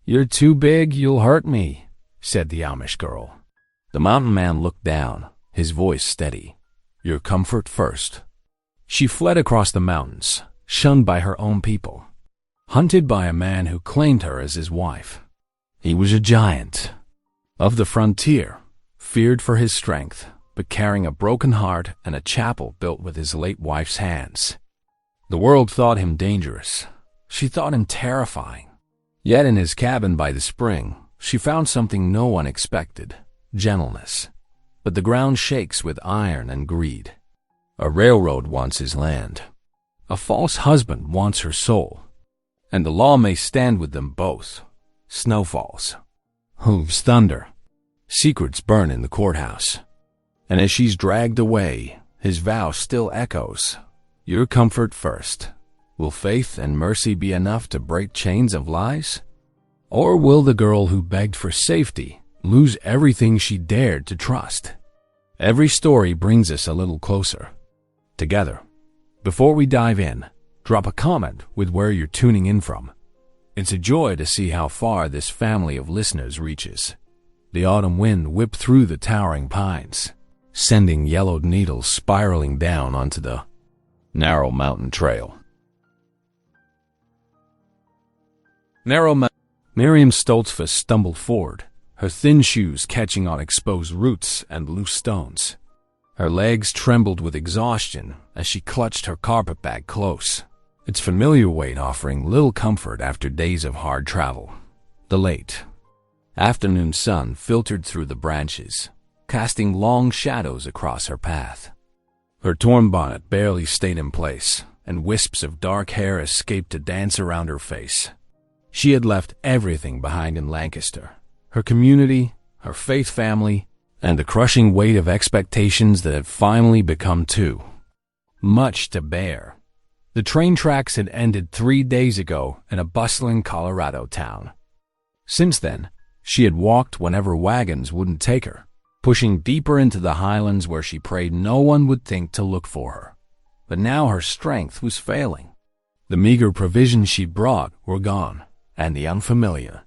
"You're too big, you'll hurt me," said the Amish girl. The mountain man looked down, his voice steady. "Your comfort first." She fled across the mountains, shunned by her own people, hunted by a man who claimed her as his wife. He was a giant of the frontier, feared for his strength, but carrying a broken heart and a chapel built with his late wife's hands. The world thought him dangerous. She thought him terrifying. Yet in his cabin by the spring, she found something no one expected: gentleness. But the ground shakes with iron and greed. A railroad wants his land. A false husband wants her soul. And the law may stand with them both. Snow falls. Hooves thunder. Secrets burn in the courthouse. And as she's dragged away, his vow still echoes: "Your comfort first." Will faith and mercy be enough to break chains of lies? Or will the girl who begged for safety lose everything she dared to trust? Every story brings us a little closer. Together. Before we dive in, drop a comment with where you're tuning in from. It's a joy to see how far this family of listeners reaches. The autumn wind whipped through the towering pines, sending yellowed needles spiraling down onto the narrow mountain trail. Miriam Stoltzfus stumbled forward, her thin shoes catching on exposed roots and loose stones. Her legs trembled with exhaustion as she clutched her carpet bag close, its familiar weight offering little comfort after days of hard travel. The late afternoon sun filtered through the branches, casting long shadows across her path. Her torn bonnet barely stayed in place, and wisps of dark hair escaped to dance around her face. She had left everything behind in Lancaster: her community, her faith family, and the crushing weight of expectations that had finally become too much to bear. The train tracks had ended 3 days ago in a bustling Colorado town. Since then, she had walked whenever wagons wouldn't take her, pushing deeper into the highlands where she prayed no one would think to look for her. But now her strength was failing. The meager provisions she brought were gone, and the unfamiliar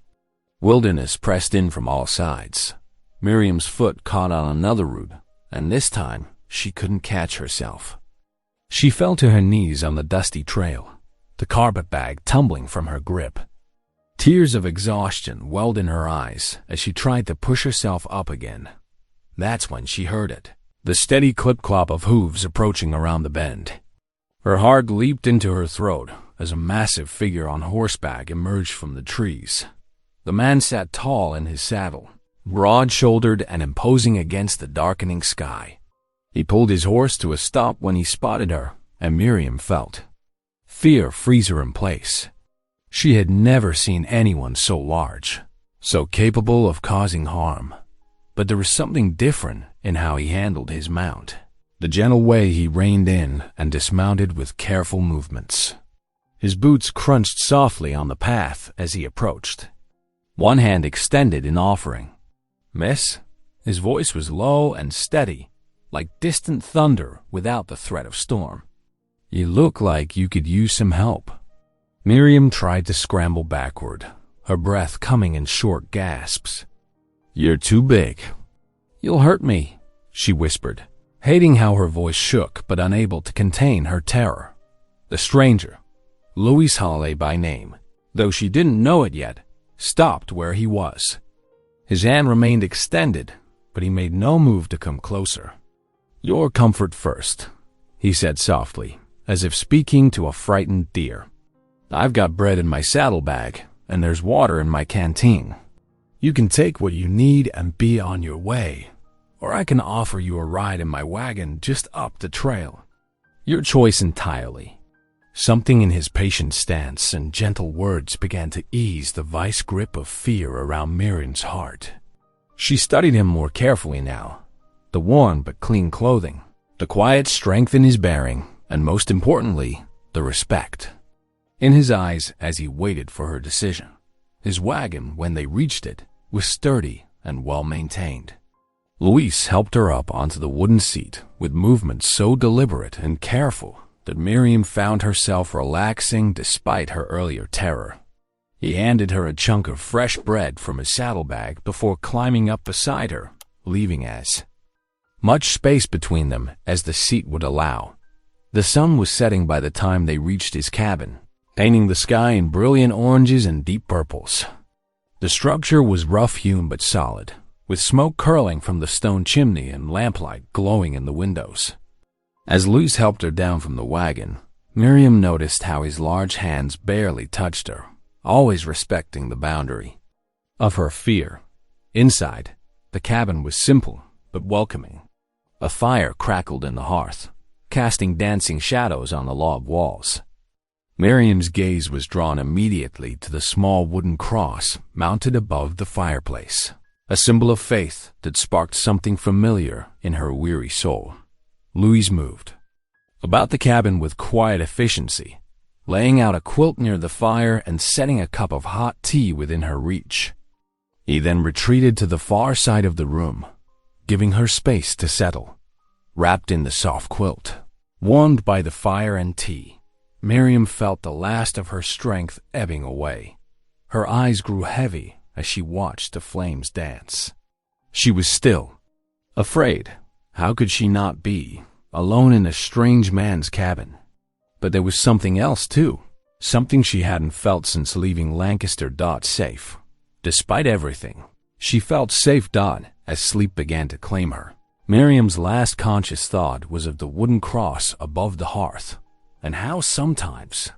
wilderness pressed in from all sides. Miriam's foot caught on another root, and this time she couldn't catch herself. She fell to her knees on the dusty trail, the carpet bag tumbling from her grip. Tears of exhaustion welled in her eyes as she tried to push herself up again. That's when she heard it, the steady clip-clop of hooves approaching around the bend. Her heart leaped into her throat as a massive figure on horseback emerged from the trees. The man sat tall in his saddle, broad-shouldered and imposing against the darkening sky. He pulled his horse to a stop when he spotted her, and Miriam felt fear freeze her in place. She had never seen anyone so large, so capable of causing harm. But there was something different in how he handled his mount, the gentle way he reined in and dismounted with careful movements. His boots crunched softly on the path as he approached, one hand extended in offering. "Miss?" His voice was low and steady, like distant thunder without the threat of storm. "You look like you could use some help." Miriam tried to scramble backward, her breath coming in short gasps. "You're too big." "You'll hurt me," she whispered, hating how her voice shook but unable to contain her terror. The stranger, Louis Holiday by name, though she didn't know it yet, stopped where he was. His hand remained extended, but he made no move to come closer. "Your comfort first," he said softly, as if speaking to a frightened deer. "I've got bread in my saddlebag, and there's water in my canteen. You can take what you need and be on your way, or I can offer you a ride in my wagon just up the trail. Your choice entirely." Something in his patient stance and gentle words began to ease the vice grip of fear around Miriam's heart. She studied him more carefully now. The worn but clean clothing, the quiet strength in his bearing, and most importantly, the respect in his eyes as he waited for her decision. His wagon, when they reached it, was sturdy and well-maintained. Luis helped her up onto the wooden seat with movements so deliberate and careful that Miriam found herself relaxing despite her earlier terror. He handed her a chunk of fresh bread from his saddlebag before climbing up beside her, leaving as much space between them as the seat would allow. The sun was setting by the time they reached his cabin, painting the sky in brilliant oranges and deep purples. The structure was rough-hewn but solid, with smoke curling from the stone chimney and lamplight glowing in the windows. As Luis helped her down from the wagon, Miriam noticed how his large hands barely touched her, always respecting the boundary of her fear. Inside, the cabin was simple but welcoming. A fire crackled in the hearth, casting dancing shadows on the log walls. Miriam's gaze was drawn immediately to the small wooden cross mounted above the fireplace, a symbol of faith that sparked something familiar in her weary soul. Luis moved about the cabin with quiet efficiency, laying out a quilt near the fire and setting a cup of hot tea within her reach. He then retreated to the far side of the room, giving her space to settle. Wrapped in the soft quilt, warmed by the fire and tea, Miriam felt the last of her strength ebbing away. Her eyes grew heavy as she watched the flames dance. She was still, afraid. How could she not be, alone in a strange man's cabin? But there was something else too, something she hadn't felt since leaving Lancaster. Safe. Despite everything, she felt safe. As sleep began to claim her, Miriam's last conscious thought was of the wooden cross above the hearth, and how sometimes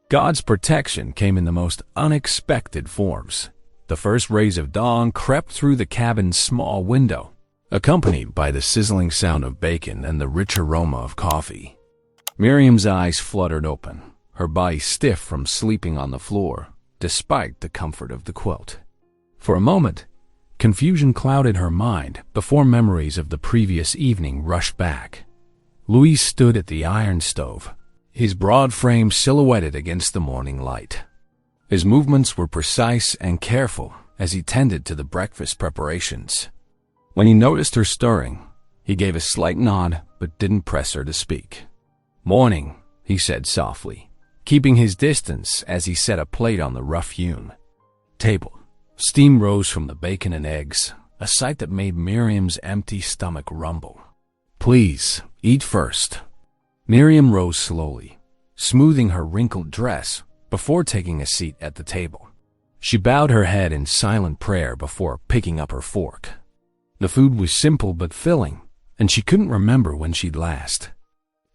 God's protection came in the most unexpected forms. The first rays of dawn crept through the cabin's small window, accompanied by the sizzling sound of bacon and the rich aroma of coffee. Miriam's eyes fluttered open, her body stiff from sleeping on the floor, despite the comfort of the quilt. For a moment, confusion clouded her mind before memories of the previous evening rushed back. Luis stood at the iron stove, his broad frame silhouetted against the morning light. His movements were precise and careful as he tended to the breakfast preparations. When he noticed her stirring, he gave a slight nod but didn't press her to speak. "Morning," he said softly, keeping his distance as he set a plate on the rough-hewn table. Steam rose from the bacon and eggs, a sight that made Miriam's empty stomach rumble. "Please, eat first." Miriam rose slowly, smoothing her wrinkled dress before taking a seat at the table. She bowed her head in silent prayer before picking up her fork. The food was simple but filling, and she couldn't remember when she'd last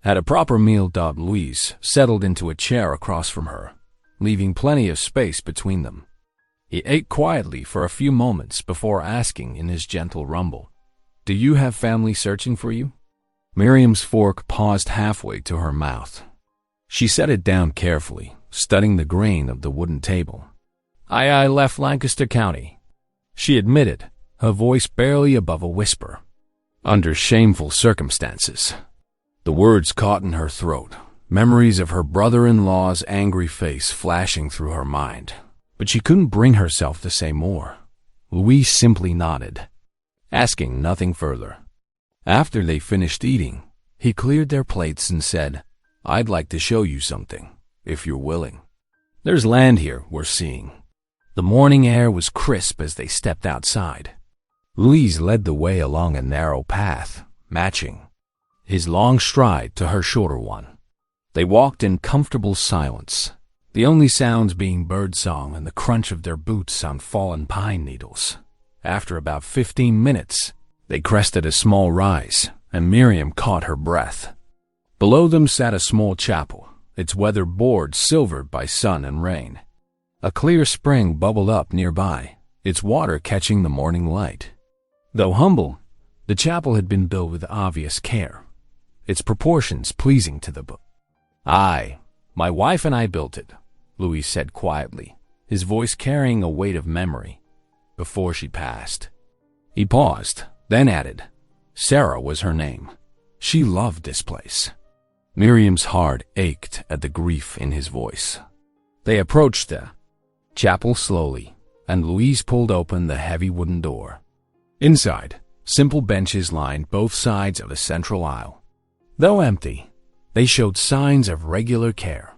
had a proper meal. Luis settled into a chair across from her, leaving plenty of space between them. He ate quietly for a few moments before asking in his gentle rumble, "Do you have family searching for you?" Miriam's fork paused halfway to her mouth. She set it down carefully, studying the grain of the wooden table. I left Lancaster County," she admitted, her voice barely above a whisper. "Under shameful circumstances." The words caught in her throat, memories of her brother-in-law's angry face flashing through her mind. But she couldn't bring herself to say more. Luis simply nodded, asking nothing further. After they finished eating, he cleared their plates and said, "I'd like to show you something, if you're willing. There's land here we're seeing." The morning air was crisp as they stepped outside. Luis led the way along a narrow path, matching his long stride to her shorter one. They walked in comfortable silence, the only sounds being birdsong and the crunch of their boots on fallen pine needles. After about 15 minutes, they crested a small rise, and Miriam caught her breath. Below them sat a small chapel, its weather boards silvered by sun and rain. A clear spring bubbled up nearby, its water catching the morning light. Though humble, the chapel had been built with obvious care, its proportions pleasing to the eye. "My wife and I built it," Luis said quietly, his voice carrying a weight of memory, "before she passed." He paused, then added, "Sarah was her name. She loved this place." Miriam's heart ached at the grief in his voice. They approached the chapel slowly, and Luis pulled open the heavy wooden door. Inside, simple benches lined both sides of the central aisle. Though empty, they showed signs of regular care.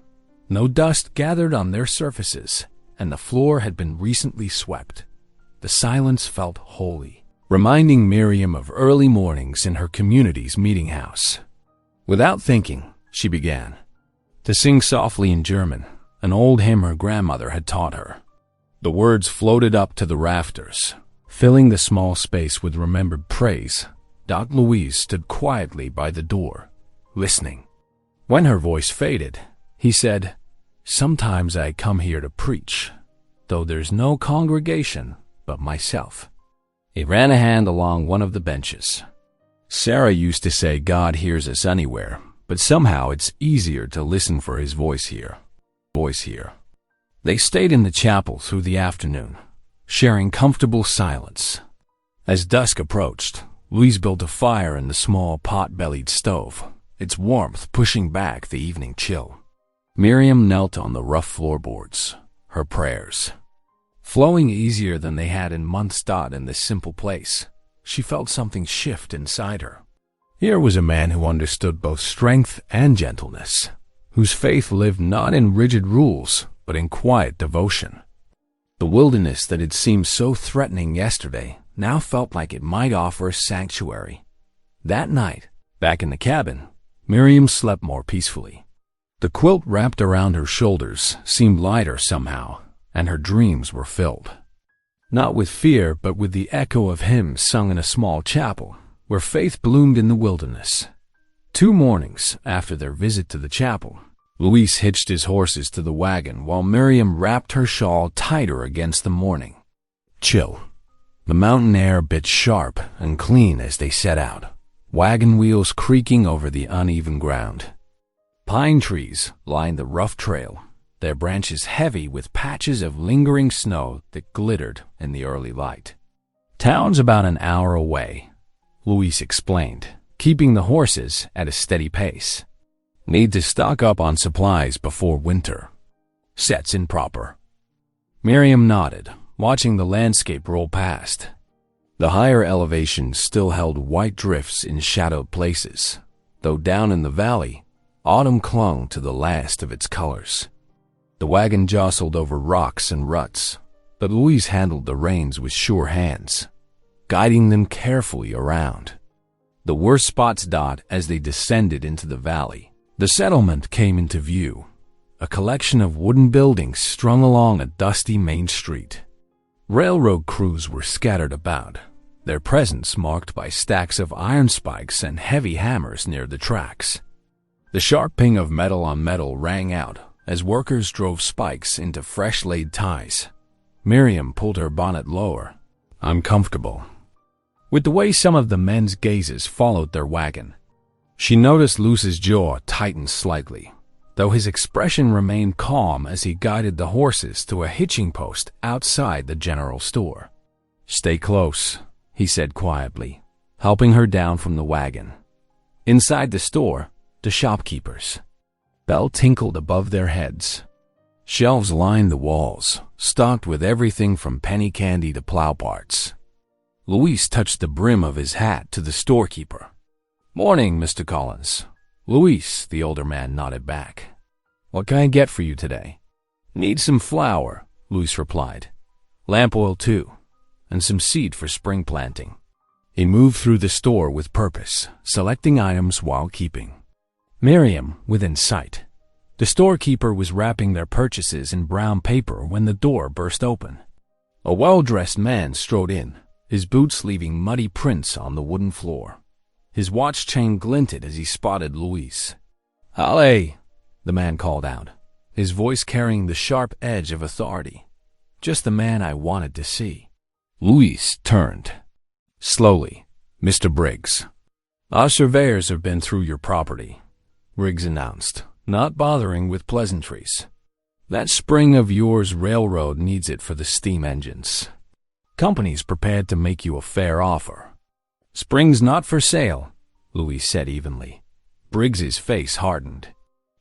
No dust gathered on their surfaces, and the floor had been recently swept. The silence felt holy, reminding Miriam of early mornings in her community's meeting house. Without thinking, she began to sing softly in German, an old hymn her grandmother had taught her. The words floated up to the rafters, filling the small space with remembered praise. Louise stood quietly by the door, listening. When her voice faded, he said, "Sometimes I come here to preach, though there's no congregation but myself." He ran a hand along one of the benches. "Sarah used to say God hears us anywhere, but somehow it's easier to listen for his voice here. They stayed in the chapel through the afternoon, sharing comfortable silence. As dusk approached, Louise built a fire in the small pot-bellied stove, its warmth pushing back the evening chill. Miriam knelt on the rough floorboards, her prayers flowing easier than they had in months. In this simple place, she felt something shift inside her. Here was a man who understood both strength and gentleness, whose faith lived not in rigid rules, but in quiet devotion. The wilderness that had seemed so threatening yesterday now felt like it might offer a sanctuary. That night, back in the cabin, Miriam slept more peacefully. The quilt wrapped around her shoulders seemed lighter somehow, and her dreams were filled, not with fear, but with the echo of hymns sung in a small chapel, where faith bloomed in the wilderness. 2 mornings after their visit to the chapel, Louise hitched his horses to the wagon while Miriam wrapped her shawl tighter against the morning chill. The mountain air bit sharp and clean as they set out, wagon wheels creaking over the uneven ground. Pine trees lined the rough trail, their branches heavy with patches of lingering snow that glittered in the early light. "Town's about an hour away," Louise explained, keeping the horses at a steady pace. "Need to stock up on supplies before winter sets in proper." Miriam nodded, watching the landscape roll past. The higher elevations still held white drifts in shadowed places, though down in the valley, autumn clung to the last of its colors. The wagon jostled over rocks and ruts, but Louise handled the reins with sure hands, guiding them carefully around. The worst spots as they descended into the valley. The settlement came into view, a collection of wooden buildings strung along a dusty main street. Railroad crews were scattered about, their presence marked by stacks of iron spikes and heavy hammers near the tracks. The sharp ping of metal on metal rang out as workers drove spikes into fresh-laid ties. Miriam pulled her bonnet lower. "I'm comfortable," with the way some of the men's gazes followed their wagon. She noticed Luce's jaw tighten slightly, though his expression remained calm as he guided the horses to a hitching post outside the general store. "Stay close," he said quietly, helping her down from the wagon. Inside the store, the shopkeepers' bell tinkled above their heads. Shelves lined the walls, stocked with everything from penny candy to plow parts. Louise touched the brim of his hat to the storekeeper. "Morning, Mr. Collins." "Louise," the older man nodded back. "What can I get for you today?" "Need some flour," Louise replied. "Lamp oil too, and some seed for spring planting." He moved through the store with purpose, selecting items while keeping Miriam within sight. The storekeeper was wrapping their purchases in brown paper when the door burst open. A well-dressed man strode in, his boots leaving muddy prints on the wooden floor. His watch chain glinted as he spotted Louise. "Halle," the man called out, his voice carrying the sharp edge of authority. "Just the man I wanted to see." Louise turned. Slowly, "Mr. Briggs, our surveyors have been through your property," Briggs announced, not bothering with pleasantries. "That spring of yours railroad needs it for the steam engines. Company's prepared to make you a fair offer." "Spring's not for sale," Louise said evenly. Briggs's face hardened.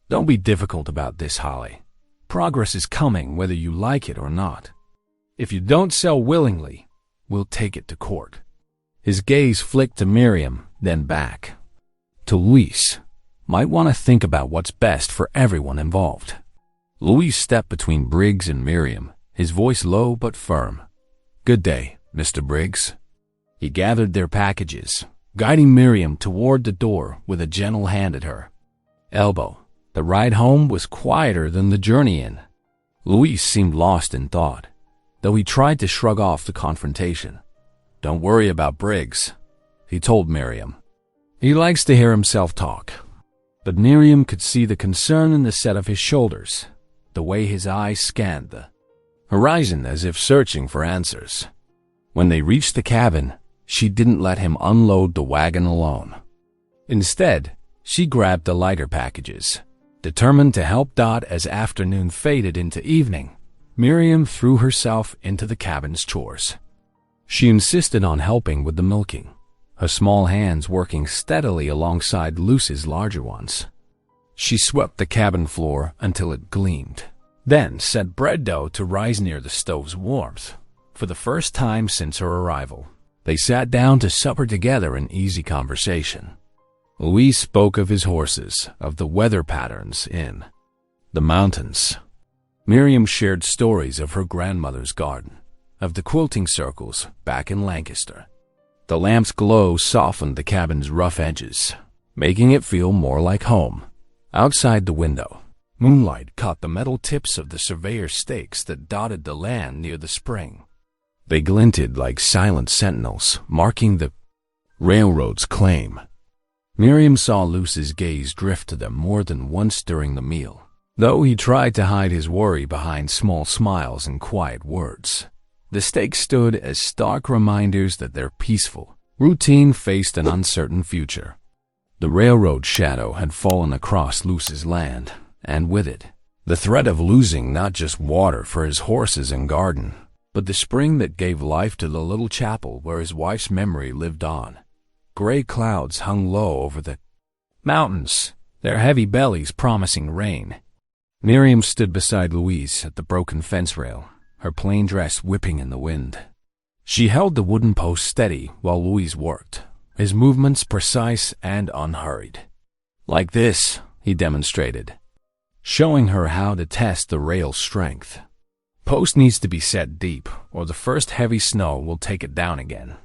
"Don't be difficult about this, Holly. Progress is coming whether you like it or not. If you don't sell willingly, we'll take it to court." His gaze flicked to Miriam, then back to Louise. "Might want to think about what's best for everyone involved." Louise stepped between Briggs and Miriam, his voice low but firm. "Good day, Mr. Briggs." He gathered their packages, guiding Miriam toward the door with a gentle hand at her elbow. The ride home was quieter than the journey in. Luis seemed lost in thought, though he tried to shrug off the confrontation. "Don't worry about Briggs," he told Miriam. "He likes to hear himself talk." But Miriam could see the concern in the set of his shoulders, the way his eyes scanned the horizon as if searching for answers. When they reached the cabin, she didn't let him unload the wagon alone. Instead, she grabbed the lighter packages. Determined to help Dot as afternoon faded into evening, Miriam threw herself into the cabin's chores. She insisted on helping with the milking, her small hands working steadily alongside Luce's larger ones. She swept the cabin floor until it gleamed, then set bread dough to rise near the stove's warmth. For the first time since her arrival, they sat down to supper together in easy conversation. Luis spoke of his horses, of the weather patterns in the mountains. Miriam shared stories of her grandmother's garden, of the quilting circles back in Lancaster. The lamp's glow softened the cabin's rough edges, making it feel more like home. Outside the window, moonlight caught the metal tips of the surveyor's stakes that dotted the land near the spring. They glinted like silent sentinels, marking the railroad's claim. Miriam saw Luce's gaze drift to them more than once during the meal, though he tried to hide his worry behind small smiles and quiet words. The stakes stood as stark reminders that their peaceful routine faced an uncertain future. The railroad shadow had fallen across Luce's land, and with it, the threat of losing not just water for his horses and garden, but the spring that gave life to the little chapel where his wife's memory lived on. Gray clouds hung low over the mountains, their heavy bellies promising rain. Miriam stood beside Louise at the broken fence rail, her plain dress whipping in the wind. She held the wooden post steady while Louise worked, his movements precise and unhurried. "Like this," he demonstrated, showing her how to test the rail's strength. "Post needs to be set deep, or the first heavy snow will take it down again."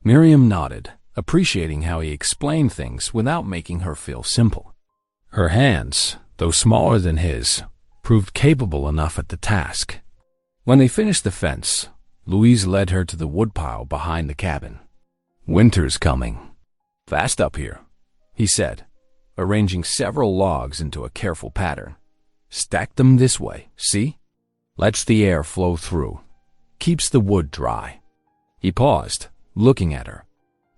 Miriam nodded, appreciating how he explained things without making her feel simple. Her hands, though smaller than his, proved capable enough at the task. When they finished the fence, Louise led her to the woodpile behind the cabin. "Winter's coming. Fast up here," he said, arranging several logs into a careful pattern. "Stack them this way, see? Lets the air flow through. Keeps the wood dry." He paused, looking at her.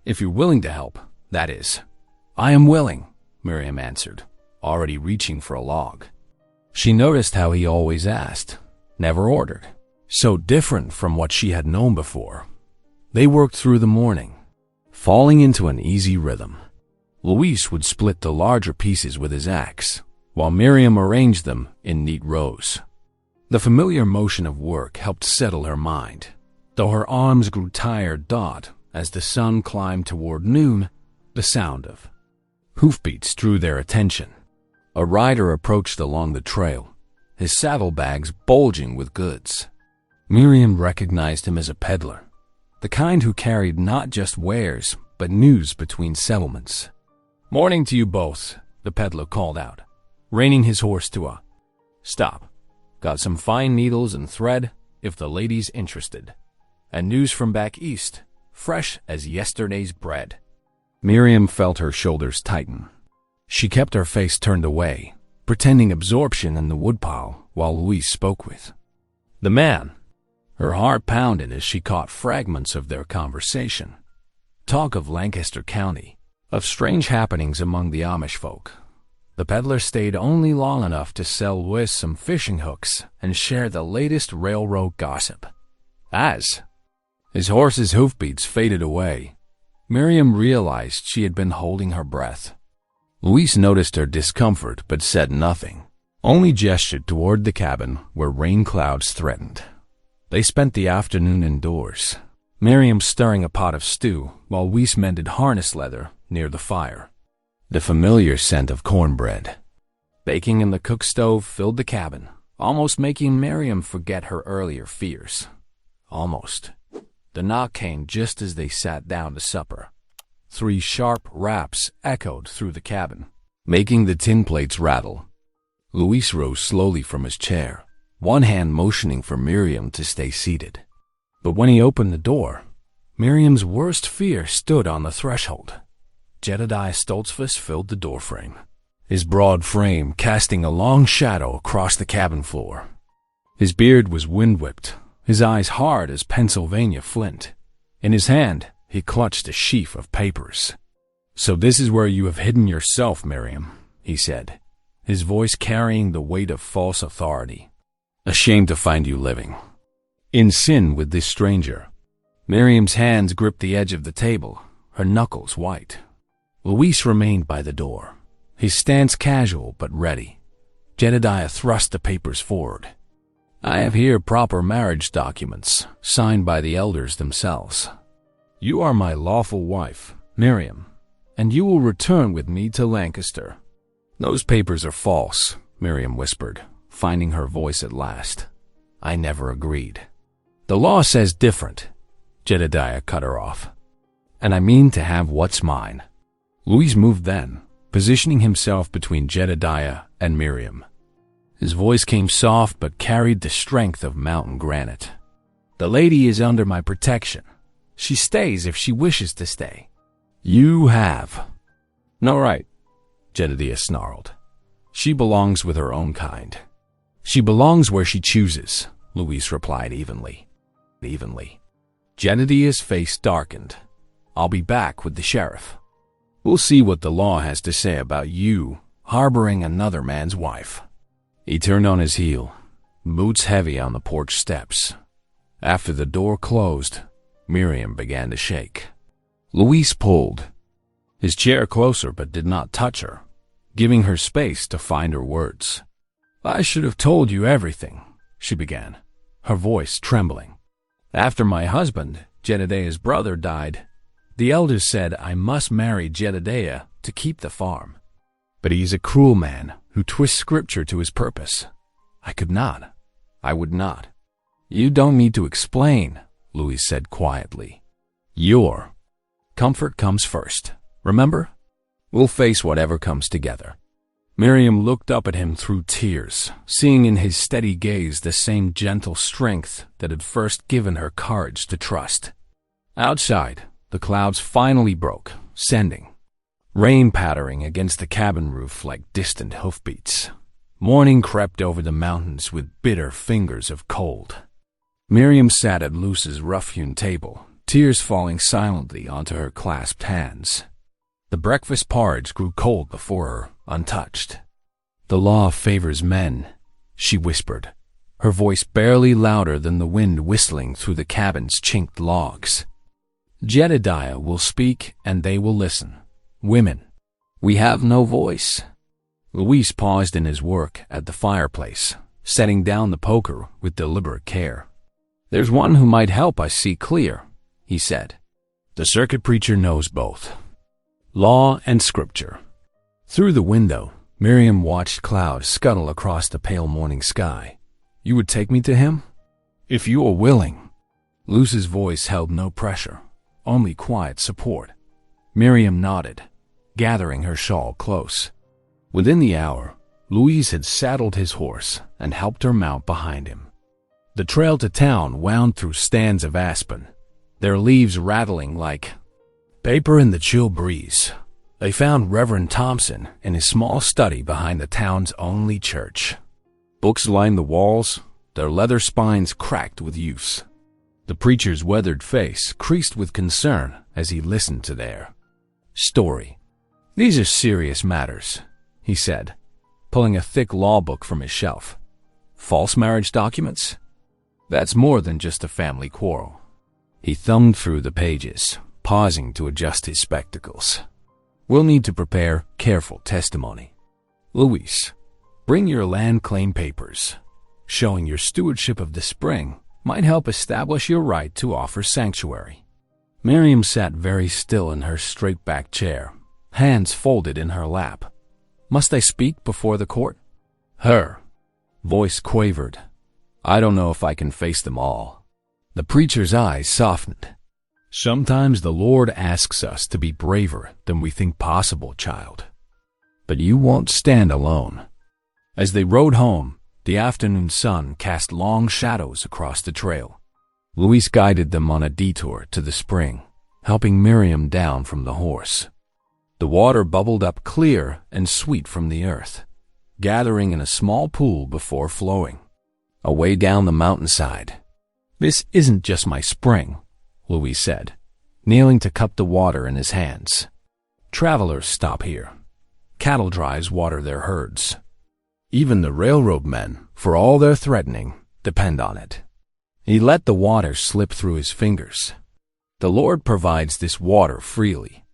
"If you're willing to help, that is." "I am willing," Miriam answered, already reaching for a log. She noticed how he always asked, never ordered, so different from what she had known before. They worked through the morning, falling into an easy rhythm. Luis would split the larger pieces with his axe, while Miriam arranged them in neat rows. The familiar motion of work helped settle her mind, though her arms grew tired. As the sun climbed toward noon, the sound of hoofbeats drew their attention. A rider approached along the trail, his saddlebags bulging with goods. Miriam recognized him as a peddler, the kind who carried not just wares, but news between settlements. "Morning to you both," the peddler called out, reining his horse to a stop. "Got some fine needles and thread, if the lady's interested. And news from back east, fresh as yesterday's bread." Miriam felt her shoulders tighten. She kept her face turned away, pretending absorption in the woodpile while Louise spoke with the man. Her heart pounded as she caught fragments of their conversation. Talk of Lancaster County, of strange happenings among the Amish folk. The peddler stayed only long enough to sell Louise some fishing hooks and share the latest railroad gossip. As his horse's hoofbeats faded away, Miriam realized she had been holding her breath. Louise noticed her discomfort but said nothing, only gestured toward the cabin where rain clouds threatened. They spent the afternoon indoors, Miriam stirring a pot of stew while Louise mended harness leather near the fire. The familiar scent of cornbread baking in the cook stove filled the cabin, almost making Miriam forget her earlier fears. Almost. The knock came just as they sat down to supper. 3 sharp raps echoed through the cabin, making the tin plates rattle. Luis rose slowly from his chair, one hand motioning for Miriam to stay seated. But when he opened the door, Miriam's worst fear stood on the threshold. Jedediah Stoltzfus filled the doorframe, his broad frame casting a long shadow across the cabin floor. His beard was wind-whipped, his eyes hard as Pennsylvania flint. In his hand, he clutched a sheaf of papers. "So this is where you have hidden yourself, Miriam," he said, his voice carrying the weight of false authority. "Ashamed to find you living in sin with this stranger." Miriam's hands gripped the edge of the table, her knuckles white. Luis remained by the door, his stance casual but ready. Jedediah thrust the papers forward. "I have here proper marriage documents, signed by the elders themselves. You are my lawful wife, Miriam, and you will return with me to Lancaster." "Those papers are false," Miriam whispered, finding her voice at last. "I never agreed." "The law says different," Jedediah cut her off. "And I mean to have what's mine." Luis moved then, positioning himself between Jedediah and Miriam. His voice came soft but carried the strength of mountain granite. "The lady is under my protection. She stays if she wishes to stay." "You have no right," Jedediah snarled. "She belongs with her own kind." "She belongs where she chooses," Luis replied evenly. Jedediah's face darkened. "I'll be back with the sheriff. We'll see what the law has to say about you harboring another man's wife." He turned on his heel, boots heavy on the porch steps. After the door closed, Miriam began to shake. Luis pulled his chair closer but did not touch her, giving her space to find her words. "I should have told you everything," she began, her voice trembling. "After my husband, Jedediah's brother, died, the elders said I must marry Jedediah to keep the farm. But he is a cruel man who twists scripture to his purpose. I could not. I would not." "You don't need to explain," Luis said quietly. "Your comfort comes first. Remember? We'll face whatever comes together." Miriam looked up at him through tears, seeing in his steady gaze the same gentle strength that had first given her courage to trust. Outside, the clouds finally broke, sending rain pattering against the cabin roof like distant hoofbeats. Morning crept over the mountains with bitter fingers of cold. Miriam sat at Luce's rough-hewn table, tears falling silently onto her clasped hands. The breakfast porridge grew cold before her, untouched. "The law favors men," she whispered, her voice barely louder than the wind whistling through the cabin's chinked logs. "Jedediah will speak and they will listen. Women, we have no voice." Luis paused in his work at the fireplace, setting down the poker with deliberate care. "There's one who might help us see clear," he said. "The circuit preacher knows both law and scripture." Through the window, Miriam watched clouds scuttle across the pale morning sky. "You would take me to him?" "If you are willing." Luce's voice held no pressure, only quiet support. Miriam nodded, gathering her shawl close. Within the hour, Luis had saddled his horse and helped her mount behind him. The trail to town wound through stands of aspen, their leaves rattling like paper in the chill breeze. They found Reverend Thompson in his small study behind the town's only church. Books lined the walls, their leather spines cracked with use. The preacher's weathered face creased with concern as he listened to their story. "These are serious matters," he said, pulling a thick law book from his shelf. "False marriage documents? That's more than just a family quarrel." He thumbed through the pages, pausing to adjust his spectacles. "We'll need to prepare careful testimony. Luis, bring your land claim papers. Showing your stewardship of the spring might help establish your right to offer sanctuary." Miriam sat very still in her straight-backed chair, hands folded in her lap. "Must I speak before the court?" "Her," Voice quavered. I don't know if I can face them all. The preacher's eyes softened. Sometimes the Lord asks us to be braver than we think possible, child. But you won't stand alone. As they rode home, the afternoon sun cast long shadows across the trail. Louise guided them on a detour to the spring, helping Miriam down from the horse. The water bubbled up clear and sweet from the earth, gathering in a small pool before flowing away down the mountainside. This isn't just my spring, Louise said, kneeling to cup the water in his hands. Travelers stop here. Cattle drives water their herds. Even the railroad men, for all their threatening, depend on it. He let the water slip through his fingers. The Lord provides this water freely.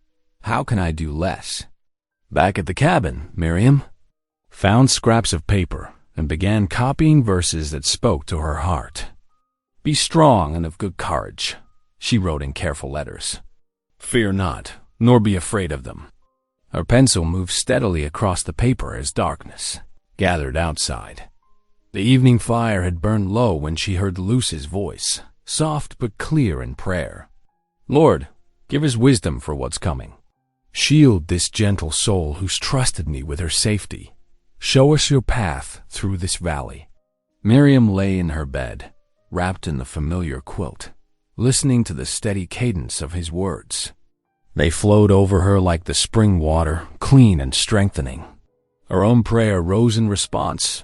How can I do less? Back at the cabin, Miriam found scraps of paper and began copying verses that spoke to her heart. Be strong and of good courage, she wrote in careful letters. Fear not, nor be afraid of them. Her pencil moved steadily across the paper as darkness gathered outside. The evening fire had burned low when she heard Luce's voice, soft but clear in prayer. Lord, give us wisdom for what's coming. Shield this gentle soul who's trusted me with her safety. Show us your path through this valley. Miriam lay in her bed, wrapped in the familiar quilt, listening to the steady cadence of his words. They flowed over her like the spring water, clean and strengthening. Her own prayer rose in response,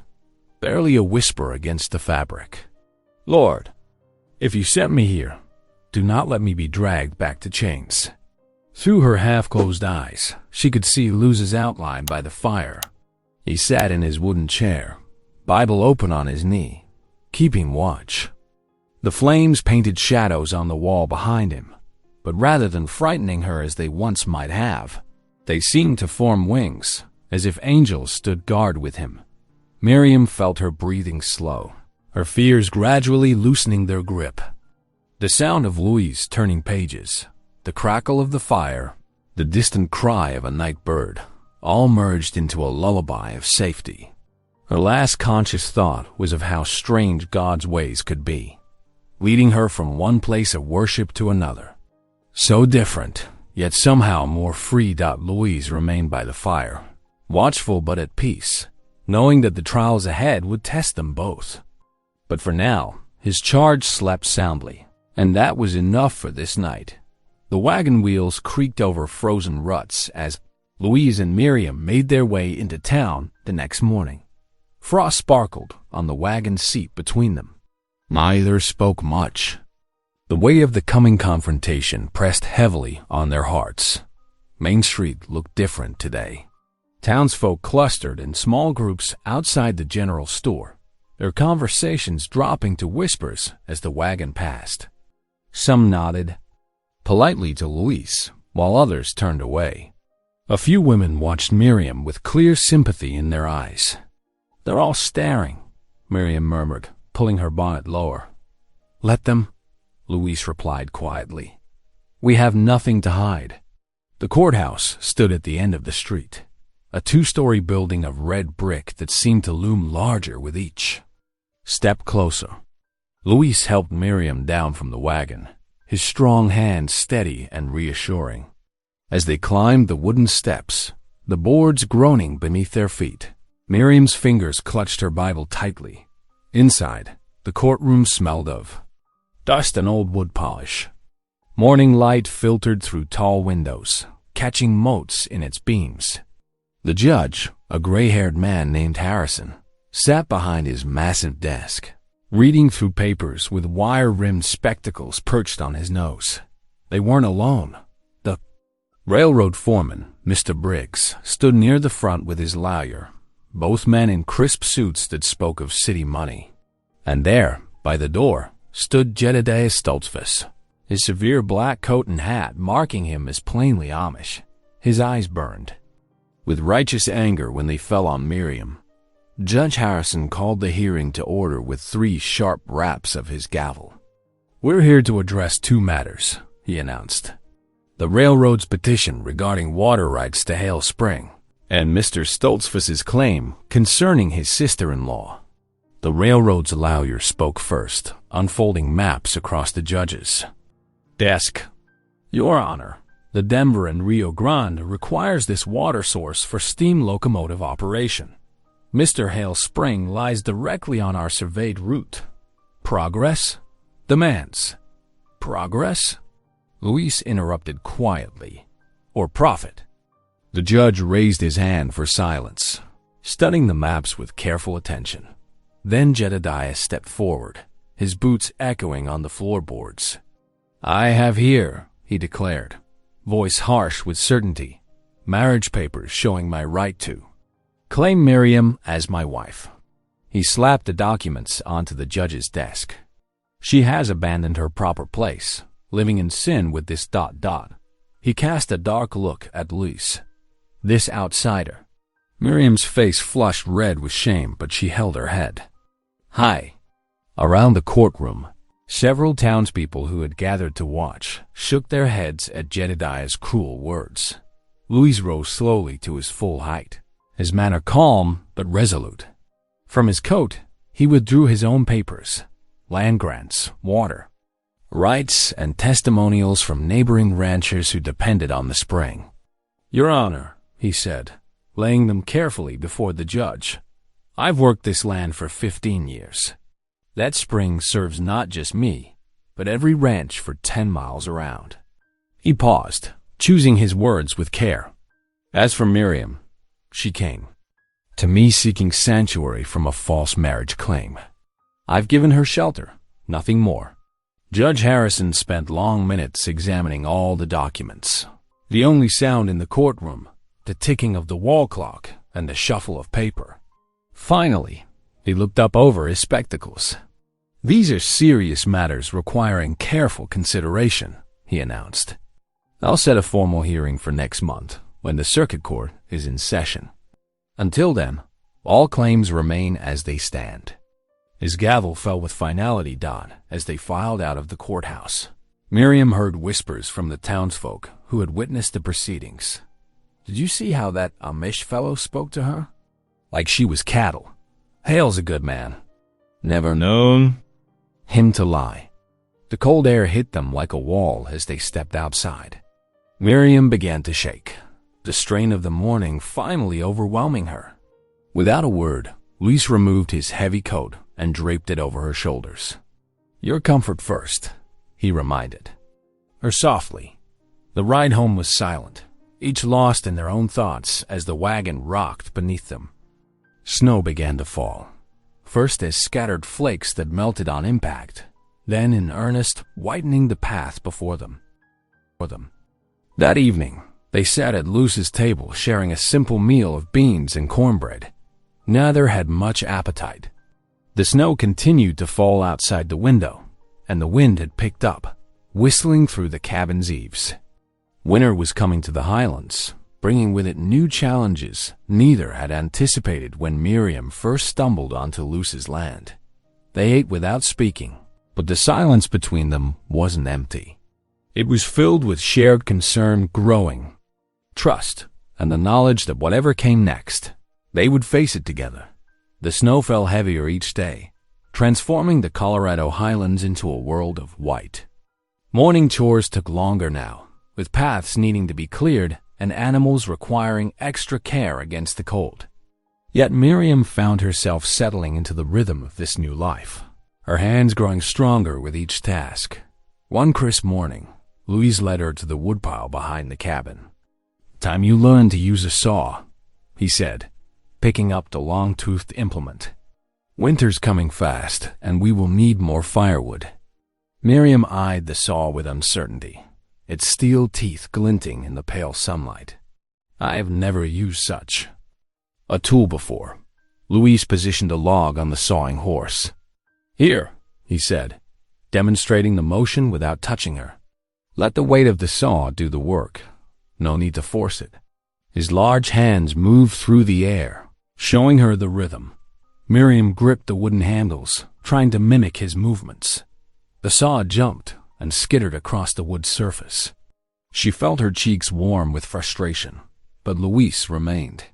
barely a whisper against the fabric. Lord, if you sent me here, do not let me be dragged back to chains. Through her half-closed eyes, she could see Luce's outline by the fire. He sat in his wooden chair, Bible open on his knee, keeping watch. The flames painted shadows on the wall behind him, but rather than frightening her as they once might have, they seemed to form wings, as if angels stood guard with him. Miriam felt her breathing slow, her fears gradually loosening their grip. The sound of Louise turning pages, the crackle of the fire, the distant cry of a night bird, all merged into a lullaby of safety. Her last conscious thought was of how strange God's ways could be, leading her from one place of worship to another. So different, yet somehow more free. Louise remained by the fire, watchful but at peace, knowing that the trials ahead would test them both. But for now, his charge slept soundly, and that was enough for this night. The wagon wheels creaked over frozen ruts as Louise and Miriam made their way into town the next morning. Frost sparkled on the wagon seat between them. Neither spoke much. The weight of the coming confrontation pressed heavily on their hearts. Main Street looked different today. Townsfolk clustered in small groups outside the general store, their conversations dropping to whispers as the wagon passed. Some nodded politely to Louise, while others turned away. A few women watched Miriam with clear sympathy in their eyes. They're all staring, Miriam murmured, pulling her bonnet lower. Let them, Louise replied quietly. We have nothing to hide. The courthouse stood at the end of the street, a two-story building of red brick that seemed to loom larger with each step closer. Louise helped Miriam down from the wagon, his strong hand steady and reassuring. As they climbed the wooden steps, the boards groaning beneath their feet, Miriam's fingers clutched her Bible tightly. Inside, the courtroom smelled of dust and old wood polish. Morning light filtered through tall windows, catching motes in its beams. The judge, a gray-haired man named Harrison, sat behind his massive desk, reading through papers with wire-rimmed spectacles perched on his nose. They weren't alone. The railroad foreman, Mr. Briggs, stood near the front with his lawyer, both men in crisp suits that spoke of city money. And there, by the door, stood Jedediah Stoltzfus, his severe black coat and hat marking him as plainly Amish. His eyes burned with righteous anger when they fell on Miriam. Judge Harrison called the hearing to order with 3 sharp raps of his gavel. We're here to address 2 matters, he announced. The railroad's petition regarding water rights to Hale Spring, and Mr. Stoltzfus's claim concerning his sister-in-law. The railroad's lawyer spoke first, unfolding maps across the judge's desk. Your Honor, the Denver and Rio Grande requires this water source for steam locomotive operation. Mr. Hale Spring lies directly on our surveyed route. Progress demands. Progress? Luis interrupted quietly. Or profit? The judge raised his hand for silence, studying the maps with careful attention. Then Jedediah stepped forward, his boots echoing on the floorboards. I have here, he declared, voice harsh with certainty, marriage papers showing my right to claim Miriam as my wife. He slapped the documents onto the judge's desk. She has abandoned her proper place, living in sin with this ... He cast a dark look at Luis. This outsider. Miriam's face flushed red with shame, but she held her head high. Around the courtroom, several townspeople who had gathered to watch shook their heads at Jedediah's cruel words. Luis rose slowly to his full height, his manner calm but resolute. From his coat, he withdrew his own papers, land grants, water rights, and testimonials from neighboring ranchers who depended on the spring. Your Honor, he said, laying them carefully before the judge, I've worked this land for 15 years. That spring serves not just me, but every ranch for 10 miles around. He paused, choosing his words with care. As for Miriam, she came to me seeking sanctuary from a false marriage claim. I've given her shelter, nothing more. Judge Harrison spent long minutes examining all the documents. The only sound in the courtroom, the ticking of the wall clock and the shuffle of paper. Finally, he looked up over his spectacles. These are serious matters requiring careful consideration, he announced. I'll set a formal hearing for next month, when the circuit court is in session. Until then, all claims remain as they stand. His gavel fell with finality as they filed out of the courthouse. Miriam heard whispers from the townsfolk who had witnessed the proceedings. Did you see how that Amish fellow spoke to her? Like she was cattle. Hale's a good man. Never known him to lie. The cold air hit them like a wall as they stepped outside. Miriam began to shake, the strain of the morning finally overwhelming her. Without a word, Luis removed his heavy coat and draped it over her shoulders. Your comfort first, he reminded her softly. The ride home was silent, each lost in their own thoughts as the wagon rocked beneath them. Snow began to fall, first as scattered flakes that melted on impact, then in earnest, whitening the path before them. That evening, they sat at Luce's table sharing a simple meal of beans and cornbread. Neither had much appetite. The snow continued to fall outside the window, and the wind had picked up, whistling through the cabin's eaves. Winter was coming to the highlands, bringing with it new challenges neither had anticipated when Miriam first stumbled onto Luce's land. They ate without speaking, but the silence between them wasn't empty. It was filled with shared concern growing, trust, and the knowledge that whatever came next, they would face it together. The snow fell heavier each day, transforming the Colorado highlands into a world of white. Morning chores took longer now, with paths needing to be cleared and animals requiring extra care against the cold. Yet Miriam found herself settling into the rhythm of this new life, her hands growing stronger with each task. One crisp morning, Luis led her to the woodpile behind the cabin. Time you learn to use a saw, he said, picking up the long-toothed implement. Winter's coming fast, and we will need more firewood. Miriam eyed the saw with uncertainty, its steel teeth glinting in the pale sunlight. I have never used such a tool before. Luis positioned a log on the sawing horse. Here, he said, demonstrating the motion without touching her. Let the weight of the saw do the work. No need to force it. His large hands moved through the air, showing her the rhythm. Miriam gripped the wooden handles, trying to mimic his movements. The saw jumped and skittered across the wood surface. She felt her cheeks warm with frustration, but Luis remained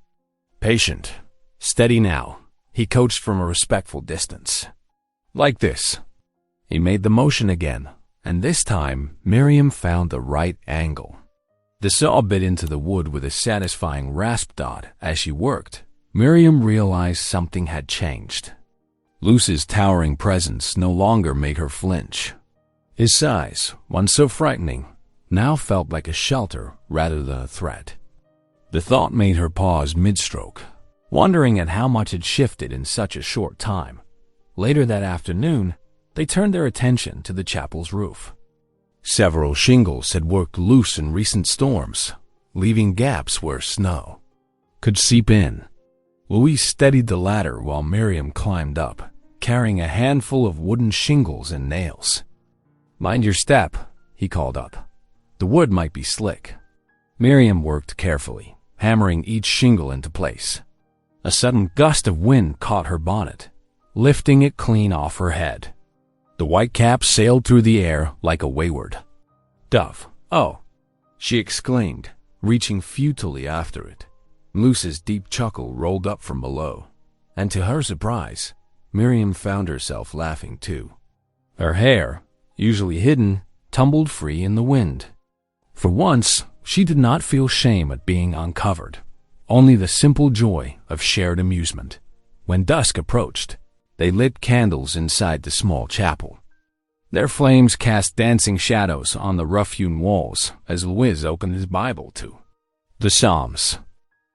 patient. Steady now, he coached from a respectful distance. Like this. He made the motion again, and this time Miriam found the right angle. The saw bit into the wood with a satisfying rasp dot. As she worked, Miriam realized something had changed. Luce's towering presence no longer made her flinch. His size, once so frightening, now felt like a shelter rather than a threat. The thought made her pause mid-stroke, wondering at how much had shifted in such a short time. Later that afternoon, they turned their attention to the chapel's roof. Several shingles had worked loose in recent storms, leaving gaps where snow could seep in. Louise steadied the ladder while Miriam climbed up, carrying a handful of wooden shingles and nails. "Mind your step," he called up. "The wood might be slick." Miriam worked carefully, hammering each shingle into place. A sudden gust of wind caught her bonnet, lifting it clean off her head. The white cap sailed through the air like a wayward dove. "Oh!" she exclaimed, reaching futilely after it. Luce's deep chuckle rolled up from below, and to her surprise, Miriam found herself laughing too. Her hair, usually hidden, tumbled free in the wind. For once, she did not feel shame at being uncovered, only the simple joy of shared amusement. When dusk approached, they lit candles inside the small chapel. Their flames cast dancing shadows on the rough-hewn walls as Louis opened his Bible to the Psalms.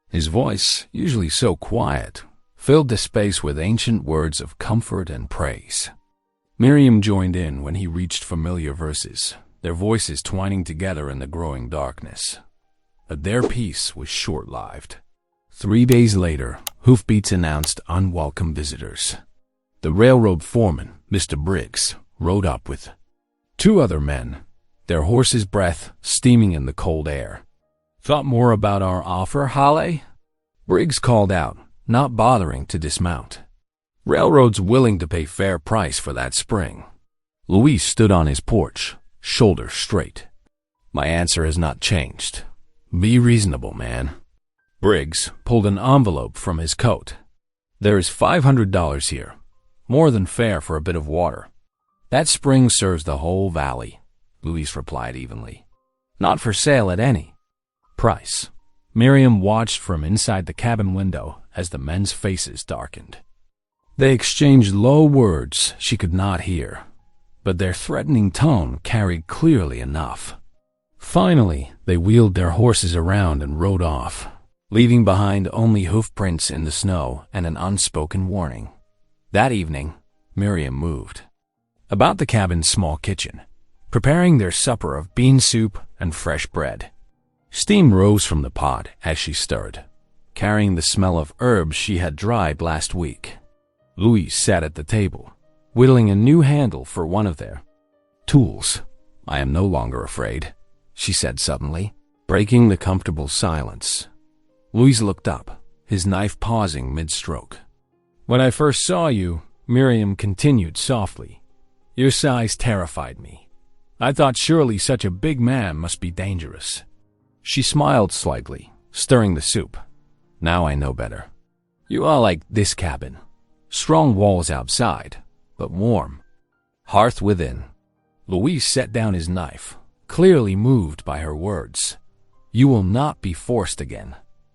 His voice, usually so quiet, filled the space with ancient words of comfort and praise. Miriam joined in when he reached familiar verses, their voices twining together in the growing darkness. But their peace was short-lived. 3 days later, hoofbeats announced unwelcome visitors. The railroad foreman, Mr. Briggs, rode up with 2 other men, their horses' breath steaming in the cold air. "Thought more about our offer, Halle?" Briggs called out, not bothering to dismount. "Railroad's willing to pay fair price for that spring." Louis stood on his porch, shoulders straight. "My answer has not changed. Be reasonable, man." Briggs pulled an envelope from his coat. "There is $500 here, more than fair for a bit of water." "That spring serves the whole valley," Louis replied evenly. "Not for sale at any price." Miriam watched from inside the cabin window as the men's faces darkened. They exchanged low words she could not hear, but their threatening tone carried clearly enough. Finally, they wheeled their horses around and rode off, leaving behind only hoofprints in the snow and an unspoken warning. That evening, Miriam moved about the cabin's small kitchen, preparing their supper of bean soup and fresh bread. Steam rose from the pot as she stirred, carrying the smell of herbs she had dried last week. Louis sat at the table, whittling a new handle for one of their tools. "I am no longer afraid," she said suddenly, breaking the comfortable silence. Louis looked up, his knife pausing mid-stroke. "When I first saw you," Miriam continued softly, "your size terrified me. I thought surely such a big man must be dangerous." She smiled slightly, stirring the soup. "Now I know better. You are like this cabin. Strong walls outside, but warm. Hearth within." Louis set down his knife, clearly moved by her words. "You will not be forced again,"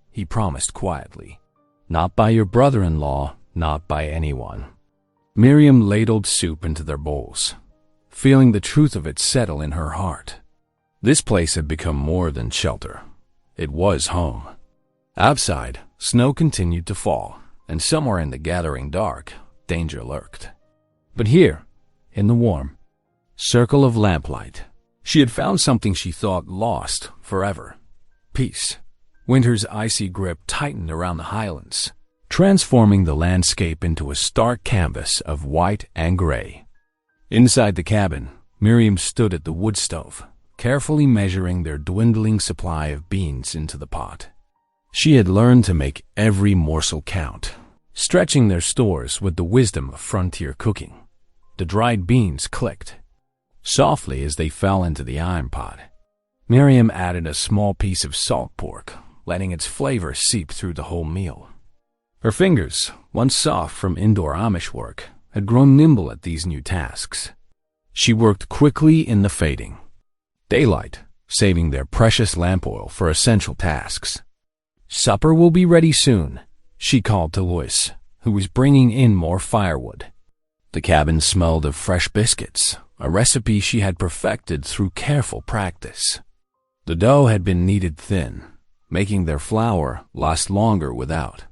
he promised quietly. "Not by your brother-in-law, not by anyone." Miriam ladled soup into their bowls, feeling the truth of it settle in her heart. This place had become more than shelter. It was home. Outside, snow continued to fall, and somewhere in the gathering dark, danger lurked. But here, in the warm circle of lamplight, she had found something she thought lost forever: peace. Winter's icy grip tightened around the highlands, transforming the landscape into a stark canvas of white and gray. Inside the cabin, Miriam stood at the wood stove, carefully measuring their dwindling supply of beans into the pot. She had learned to make every morsel count, stretching their stores with the wisdom of frontier cooking. The dried beans clicked softly as they fell into the iron pot. Miriam added a small piece of salt pork, letting its flavor seep through the whole meal. Her fingers, once soft from indoor Amish work, had grown nimble at these new tasks. She worked quickly in the fading daylight, saving their precious lamp oil for essential tasks. "Supper will be ready soon," she called to Lois, who was bringing in more firewood. The cabin smelled of fresh biscuits, a recipe she had perfected through careful practice. The dough had been kneaded thin, making their flour last longer without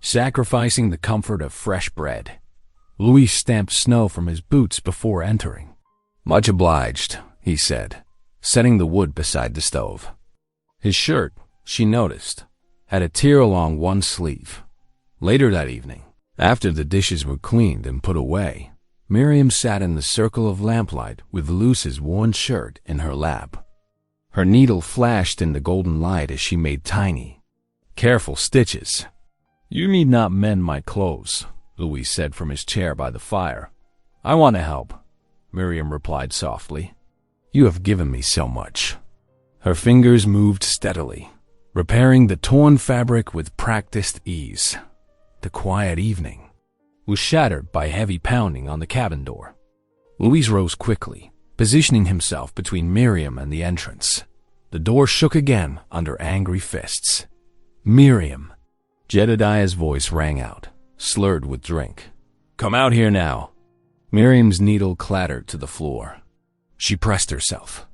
sacrificing the comfort of fresh bread. Louis stamped snow from his boots before entering. "Much obliged," he said, setting the wood beside the stove. His shirt, she noticed, had a tear along one sleeve. Later that evening, after the dishes were cleaned and put away, Miriam sat in the circle of lamplight with Luce's worn shirt in her lap. Her needle flashed in the golden light as she made tiny, careful stitches. "You need not mend my clothes," Louis said from his chair by the fire. "I want to help," Miriam replied softly. "You have given me so much." Her fingers moved steadily, repairing the torn fabric with practiced ease. The quiet evening was shattered by heavy pounding on the cabin door. Louis rose quickly, positioning himself between Miriam and the entrance. The door shook again under angry fists. "Miriam!" Jedediah's voice rang out, slurred with drink. "Come out here now." Miriam's needle clattered to the floor. She pressed herself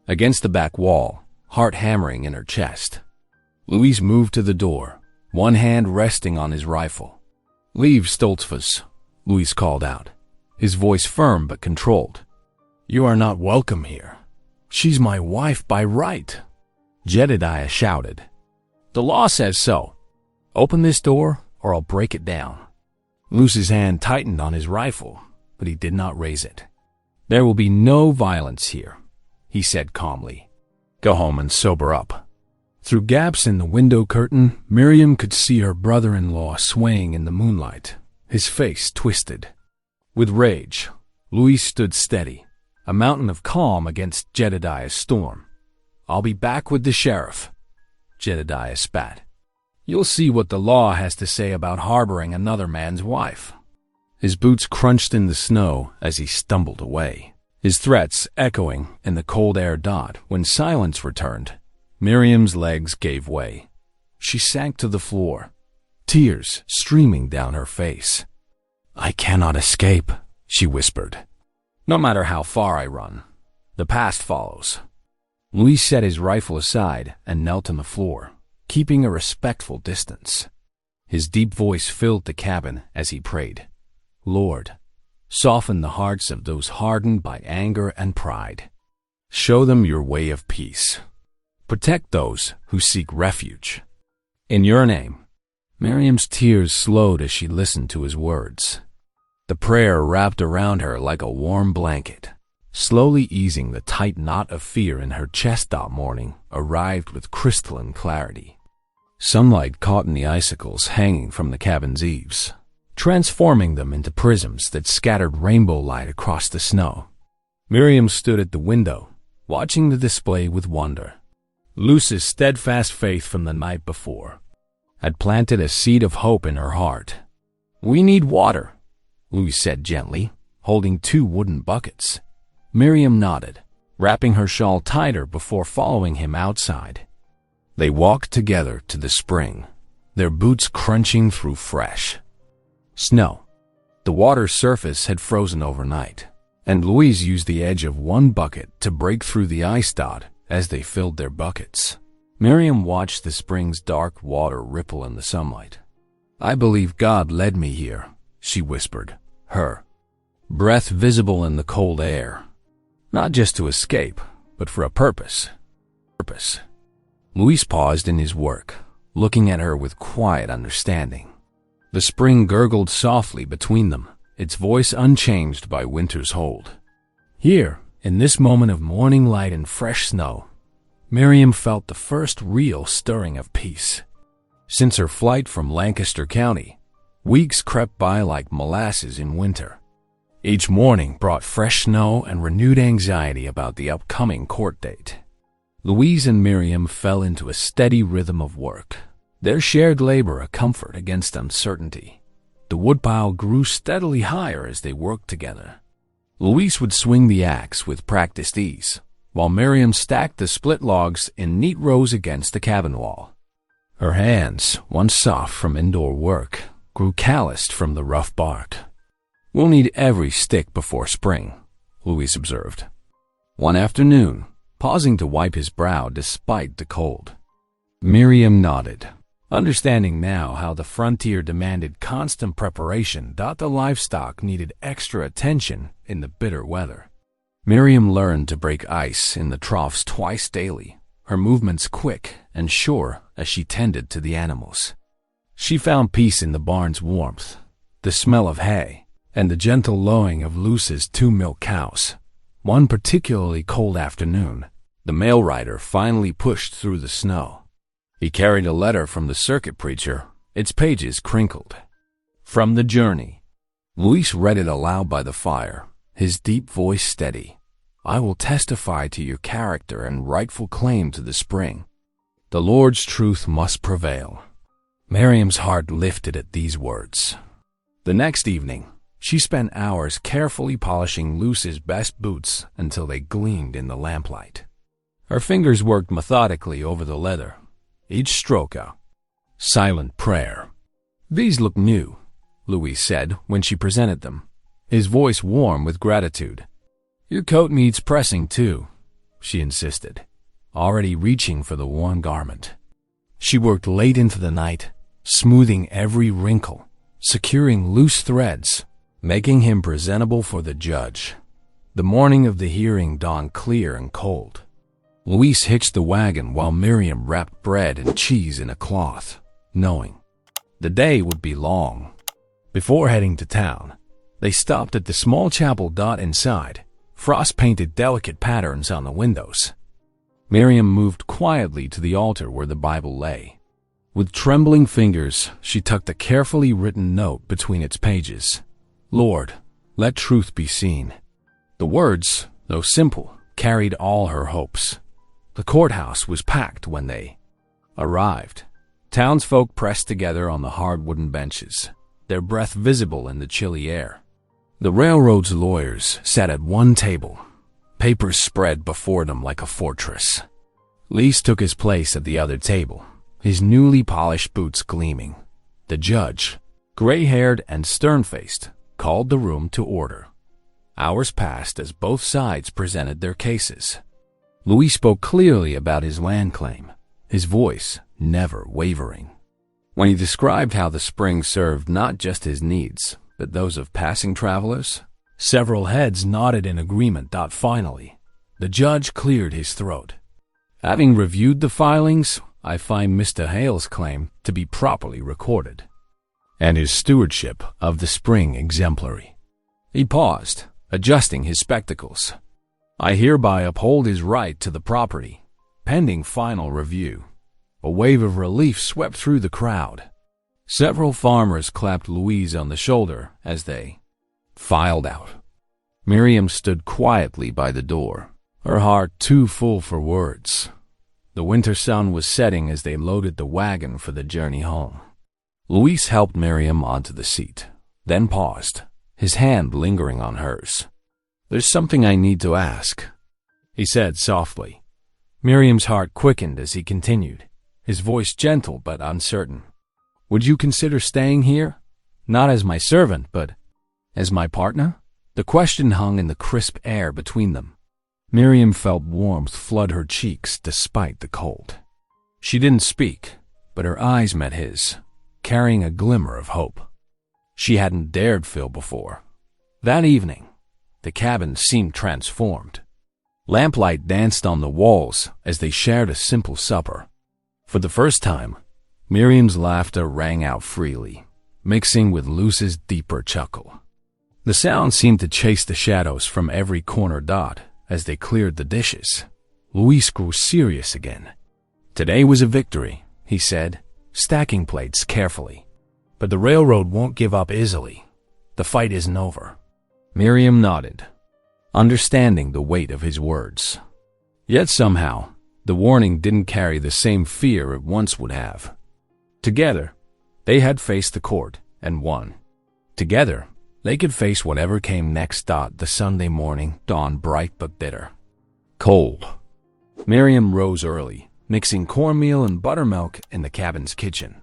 against the back wall, heart hammering in her chest. Louis moved to the door, one hand resting on his rifle. "Leave, Stoltzfus," Louis called out, his voice firm but controlled. "You are not welcome here. She's my wife by right." Jedediah shouted. "The law says so. Open this door or I'll break it down." Luce's hand tightened on his rifle, but he did not raise it. "There will be no violence here," he said calmly. "Go home and sober up." Through gaps in the window curtain, Miriam could see her brother-in-law swaying in the moonlight, his face twisted. With rage, Louis stood steady, a mountain of calm against Jedediah's storm. "I'll be back with the sheriff," Jedediah spat. "You'll see what the law has to say about harboring another man's wife." His boots crunched in the snow as he stumbled away, his threats echoing in the cold air. When silence returned, Miriam's legs gave way. She sank to the floor, tears streaming down her face. "I cannot escape," she whispered. "No matter how far I run, the past follows." Louis set his rifle aside and knelt on the floor, keeping a respectful distance. His deep voice filled the cabin as he prayed. "Lord, soften the hearts of those hardened by anger and pride. Show them your way of peace. Protect those who seek refuge. In your name." Miriam's tears slowed as she listened to his words. The prayer wrapped around her like a warm blanket, slowly easing the tight knot of fear in her chest. Morning arrived with crystalline clarity. Sunlight caught in the icicles hanging from the cabin's eaves, transforming them into prisms that scattered rainbow light across the snow. Miriam stood at the window, watching the display with wonder. Luce's steadfast faith from the night before had planted a seed of hope in her heart. "We need water," Louis said gently, holding 2 wooden buckets. Miriam nodded, wrapping her shawl tighter before following him outside. They walked together to the spring, their boots crunching through fresh snow. The water's surface had frozen overnight, and Louise used the edge of one bucket to break through the ice. As they filled their buckets, Miriam watched the spring's dark water ripple in the sunlight. "I believe God led me here," she whispered, her breath visible in the cold air. "Not just to escape, but for a purpose." Louis paused in his work, looking at her with quiet understanding. The spring gurgled softly between them, its voice unchanged by winter's hold. Here, in this moment of morning light and fresh snow, Miriam felt the first real stirring of peace. Since her flight from Lancaster County, weeks crept by like molasses in winter. Each morning brought fresh snow and renewed anxiety about the upcoming court date. Louise and Miriam fell into a steady rhythm of work, their shared labor a comfort against uncertainty. The woodpile grew steadily higher as they worked together. Luis would swing the axe with practiced ease, while Miriam stacked the split logs in neat rows against the cabin wall. Her hands, once soft from indoor work, grew calloused from the rough bark. "We'll need every stick before spring," Luis observed. One afternoon, pausing to wipe his brow despite the cold, Miriam nodded, understanding now how the frontier demanded constant preparation. The livestock needed extra attention in the bitter weather. Miriam learned to break ice in the troughs twice daily, her movements quick and sure as she tended to the animals. She found peace in the barn's warmth, the smell of hay, and the gentle lowing of Luce's 2 milk cows. One particularly cold afternoon, the mail rider finally pushed through the snow. He carried a letter from the circuit preacher, its pages crinkled. From the journey. Luis read it aloud by the fire, his deep voice steady. "I will testify to your character and rightful claim to the spring. The Lord's truth must prevail." Miriam's heart lifted at these words. The next evening, she spent hours carefully polishing Luce's best boots until they gleamed in the lamplight. Her fingers worked methodically over the leather, each stroke a silent prayer. "These look new," Luis said when she presented them, his voice warm with gratitude. "Your coat needs pressing too," she insisted, already reaching for the worn garment. She worked late into the night, smoothing every wrinkle, securing loose threads, making him presentable for the judge. The morning of the hearing dawned clear and cold. Luis hitched the wagon while Miriam wrapped bread and cheese in a cloth, knowing the day would be long. Before heading to town, they stopped at the small chapel. Inside, frost painted delicate patterns on the windows. Miriam moved quietly to the altar where the Bible lay. With trembling fingers, she tucked a carefully written note between its pages. "Lord, let truth be seen." The words, though simple, carried all her hopes. The courthouse was packed when they arrived. Townsfolk pressed together on the hard wooden benches, their breath visible in the chilly air. The railroad's lawyers sat at one table, papers spread before them like a fortress. Lise took his place at the other table, his newly polished boots gleaming. The judge, gray-haired and stern-faced, called the room to order. Hours passed as both sides presented their cases. Luis spoke clearly about his land claim, his voice never wavering. When he described how the spring served not just his needs, but those of passing travelers, several heads nodded in agreement. Finally, the judge cleared his throat. "Having reviewed the filings, I find Mr. Hale's claim to be properly recorded, and his stewardship of the spring exemplary." He paused, adjusting his spectacles. "I hereby uphold his right to the property, pending final review." A wave of relief swept through the crowd. Several farmers clapped Louise on the shoulder as they filed out. Miriam stood quietly by the door, her heart too full for words. The winter sun was setting as they loaded the wagon for the journey home. Luis helped Miriam onto the seat, then paused, his hand lingering on hers. "There's something I need to ask," he said softly. Miriam's heart quickened as he continued, his voice gentle but uncertain. "Would you consider staying here? Not as my servant, but as my partner?" The question hung in the crisp air between them. Miriam felt warmth flood her cheeks despite the cold. She didn't speak, but her eyes met his, carrying a glimmer of hope. She hadn't dared feel before. That evening, the cabin seemed transformed. Lamplight danced on the walls as they shared a simple supper. For the first time, Miriam's laughter rang out freely, mixing with Luce's deeper chuckle. The sound seemed to chase the shadows from every corner as they cleared the dishes. Luis grew serious again. "Today was a victory," he said, stacking plates carefully. "But the railroad won't give up easily. The fight isn't over." Miriam nodded, understanding the weight of his words. Yet somehow, the warning didn't carry the same fear it once would have. Together, they had faced the court and won. Together, they could face whatever came next. The Sunday morning dawned bright but bitter. Cold. Miriam rose early, mixing cornmeal and buttermilk in the cabin's kitchen.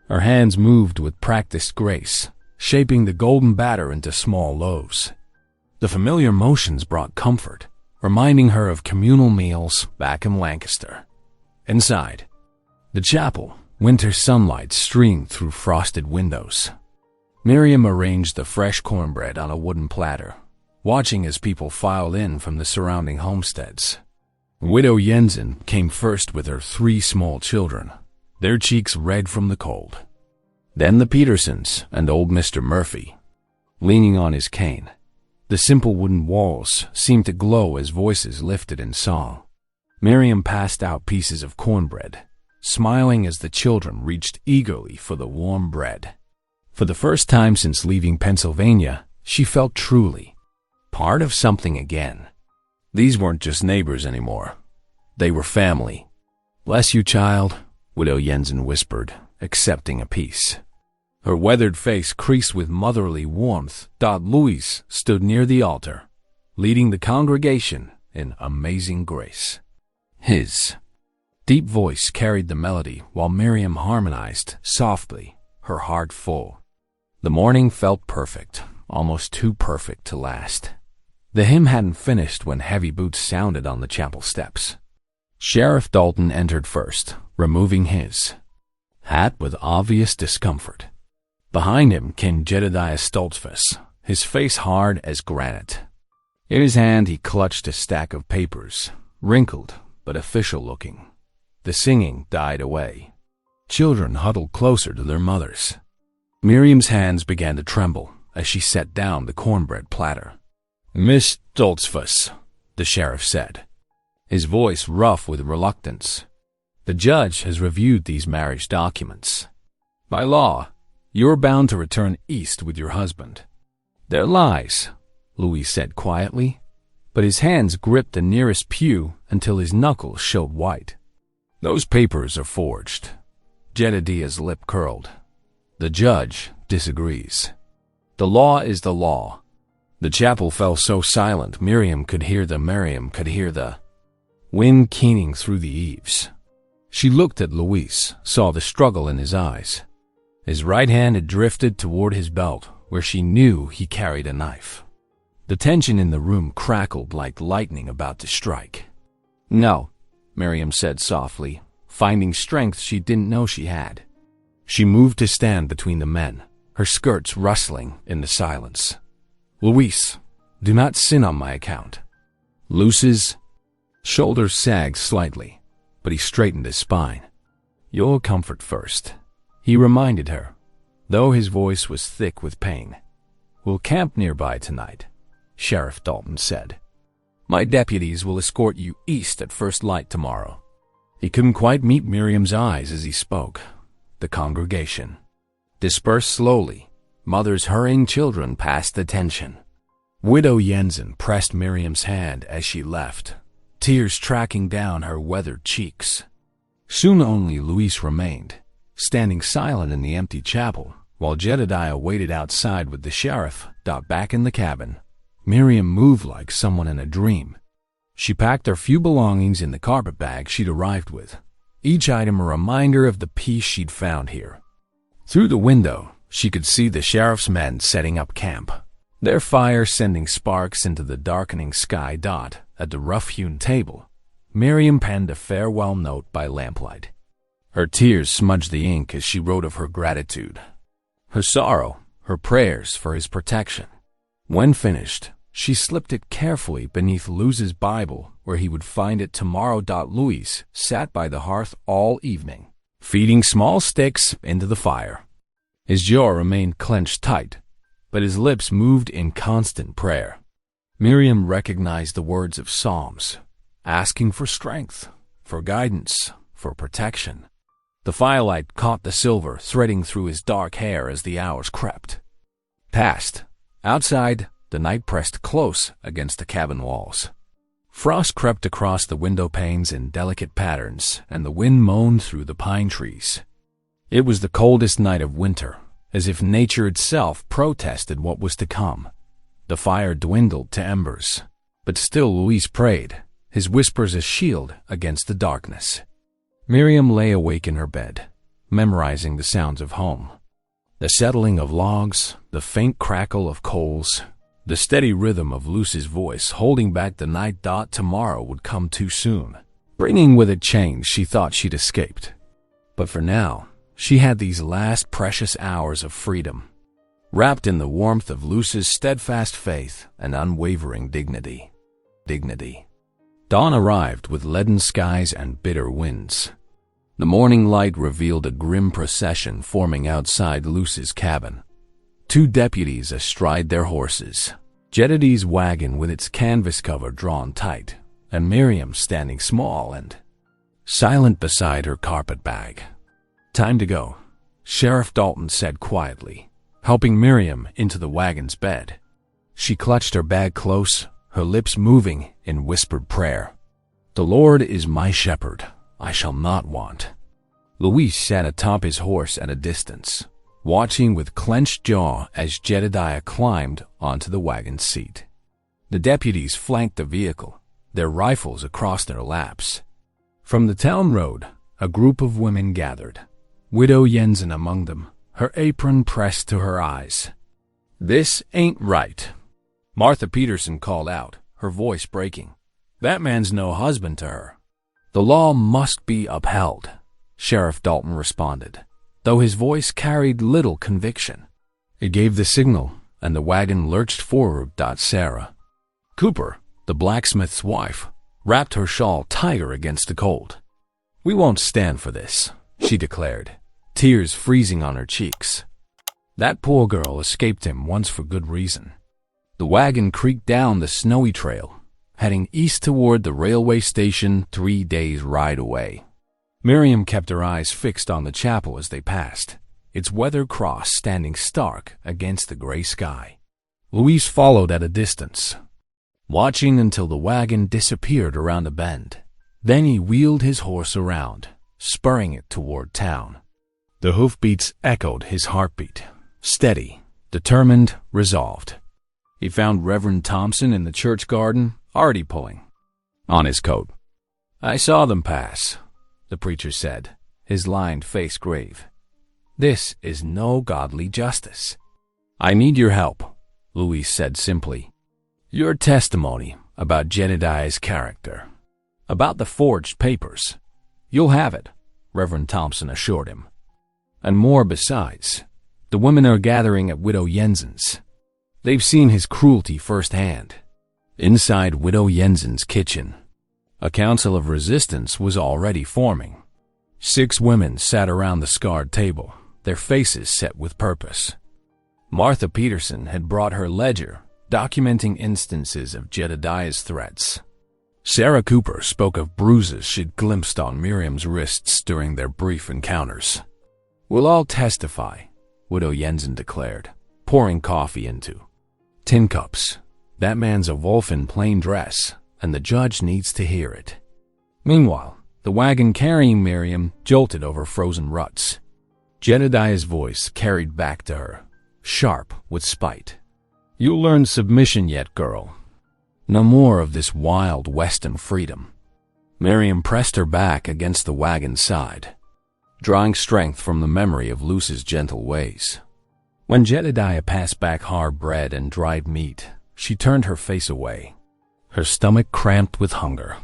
Her hands moved with practiced grace, shaping the golden batter into small loaves. The familiar motions brought comfort, reminding her of communal meals back in Lancaster. Inside, the chapel, winter sunlight streamed through frosted windows. Miriam arranged the fresh cornbread on a wooden platter, watching as people filed in from the surrounding homesteads. Widow Jensen came first with her 3 small children, their cheeks red from the cold. Then the Petersons and old Mr. Murphy, leaning on his cane. The simple wooden walls seemed to glow as voices lifted in song. Miriam passed out pieces of cornbread, smiling as the children reached eagerly for the warm bread. For the first time since leaving Pennsylvania, she felt truly part of something again. These weren't just neighbors anymore. They were family. "Bless you, child," Widow Jensen whispered, accepting a piece. Her weathered face creased with motherly warmth. Louise stood near the altar, leading the congregation in amazing grace. His deep voice carried the melody while Miriam harmonized softly, her heart full. The morning felt perfect, almost too perfect to last. The hymn hadn't finished when heavy boots sounded on the chapel steps. Sheriff Dalton entered first, removing his hat with obvious discomfort. Behind him came Jedediah Stoltzfus, his face hard as granite. In his hand he clutched a stack of papers, wrinkled but official-looking. The singing died away. Children huddled closer to their mothers. Miriam's hands began to tremble as she set down the cornbread platter. "Miss Stoltzfus," the sheriff said, his voice rough with reluctance. "The judge has reviewed these marriage documents. By law, you're bound to return east with your husband." "They're lies," Louis said quietly, but his hands gripped the nearest pew until his knuckles showed white. "Those papers are forged." Jedediah's lip curled. "The judge disagrees. The law is the law." The chapel fell so silent Miriam could hear the wind keening through the eaves. She looked at Louis, saw the struggle in his eyes. His right hand had drifted toward his belt, where she knew he carried a knife. The tension in the room crackled like lightning about to strike. "No," Miriam said softly, finding strength she didn't know she had. She moved to stand between the men, her skirts rustling in the silence. "Louis, do not sin on my account." Luce's shoulders sagged slightly, but he straightened his spine. "Your comfort first," he reminded her, though his voice was thick with pain. "We'll camp nearby tonight," Sheriff Dalton said. "My deputies will escort you east at first light tomorrow." He couldn't quite meet Miriam's eyes as he spoke. The congregation dispersed slowly, mothers hurrying children past the tension. Widow Jensen pressed Miriam's hand as she left, tears tracking down her weathered cheeks. Soon only Louise remained, standing silent in the empty chapel, while Jedediah waited outside with the sheriff. Back in the cabin, Miriam moved like someone in a dream. She packed her few belongings in the carpet bag she'd arrived with, each item a reminder of the peace she'd found here. Through the window, she could see the sheriff's men setting up camp, their fire sending sparks into the darkening sky. At the rough-hewn table, Miriam penned a farewell note by lamplight. Her tears smudged the ink as she wrote of her gratitude, her sorrow, her prayers for his protection. When finished, she slipped it carefully beneath Luz's Bible, where he would find it tomorrow. Louis sat by the hearth all evening, feeding small sticks into the fire. His jaw remained clenched tight, but his lips moved in constant prayer. Miriam recognized the words of Psalms, asking for strength, for guidance, for protection. The firelight caught the silver threading through his dark hair as the hours crept past. Outside, the night pressed close against the cabin walls. Frost crept across the window panes in delicate patterns, and the wind moaned through the pine trees. It was the coldest night of winter, as if nature itself protested what was to come. The fire dwindled to embers, but still Luis prayed, his whispers a shield against the darkness. Miriam lay awake in her bed, memorizing the sounds of home. The settling of logs, the faint crackle of coals, the steady rhythm of Luce's voice holding back the night. Tomorrow would come too soon, bringing with it change she thought she'd escaped. But for now, she had these last precious hours of freedom, wrapped in the warmth of Luce's steadfast faith and unwavering dignity. Dawn arrived with leaden skies and bitter winds. The morning light revealed a grim procession forming outside Luce's cabin. 2 deputies astride their horses, Jedediah's wagon with its canvas cover drawn tight, and Miriam standing small and silent beside her carpet bag. "Time to go," Sheriff Dalton said quietly, helping Miriam into the wagon's bed. She clutched her bag close, her lips moving in whispered prayer. "The Lord is my shepherd, I shall not want." Luis sat atop his horse at a distance, watching with clenched jaw as Jedediah climbed onto the wagon seat. The deputies flanked the vehicle, their rifles across their laps. From the town road, a group of women gathered, Widow Jensen among them, her apron pressed to her eyes. "This ain't right," Martha Peterson called out, her voice breaking. "That man's no husband to her." "The law must be upheld," Sheriff Dalton responded, though his voice carried little conviction. It gave the signal, and the wagon lurched forward. Sarah Cooper, the blacksmith's wife, wrapped her shawl tighter against the cold. "We won't stand for this," she declared, tears freezing on her cheeks. That poor girl escaped him once for good reason. The wagon creaked down the snowy trail, heading east toward the railway station 3 days' ride away. Miriam kept her eyes fixed on the chapel as they passed, its weathered cross standing stark against the gray sky. Luis followed at a distance, watching until the wagon disappeared around a bend. Then he wheeled his horse around, spurring it toward town. The hoofbeats echoed his heartbeat, steady, determined, resolved. He found Reverend Thompson in the church garden, already pulling on his coat. "I saw them pass," the preacher said, his lined face grave. "This is no godly justice." "I need your help," Luis said simply. "Your testimony about Jedediah's character, about the forged papers. You'll have it," Reverend Thompson assured him. "And more besides. The women are gathering at Widow Jensen's. They've seen his cruelty firsthand." Inside Widow Jensen's kitchen, a council of resistance was already forming. 6 women sat around the scarred table, their faces set with purpose. Martha Peterson had brought her ledger, documenting instances of Jedediah's threats. Sarah Cooper spoke of bruises she'd glimpsed on Miriam's wrists during their brief encounters. "We'll all testify," Widow Jensen declared, pouring coffee into tin cups. "That man's a wolf in plain dress, and the judge needs to hear it." Meanwhile, the wagon carrying Miriam jolted over frozen ruts. Jedediah's voice carried back to her, sharp with spite. "You'll learn submission yet, girl. No more of this wild western freedom." Miriam pressed her back against the wagon's side, drawing strength from the memory of Luce's gentle ways. When Jedediah passed back hard bread and dried meat, she turned her face away, her stomach cramped with hunger.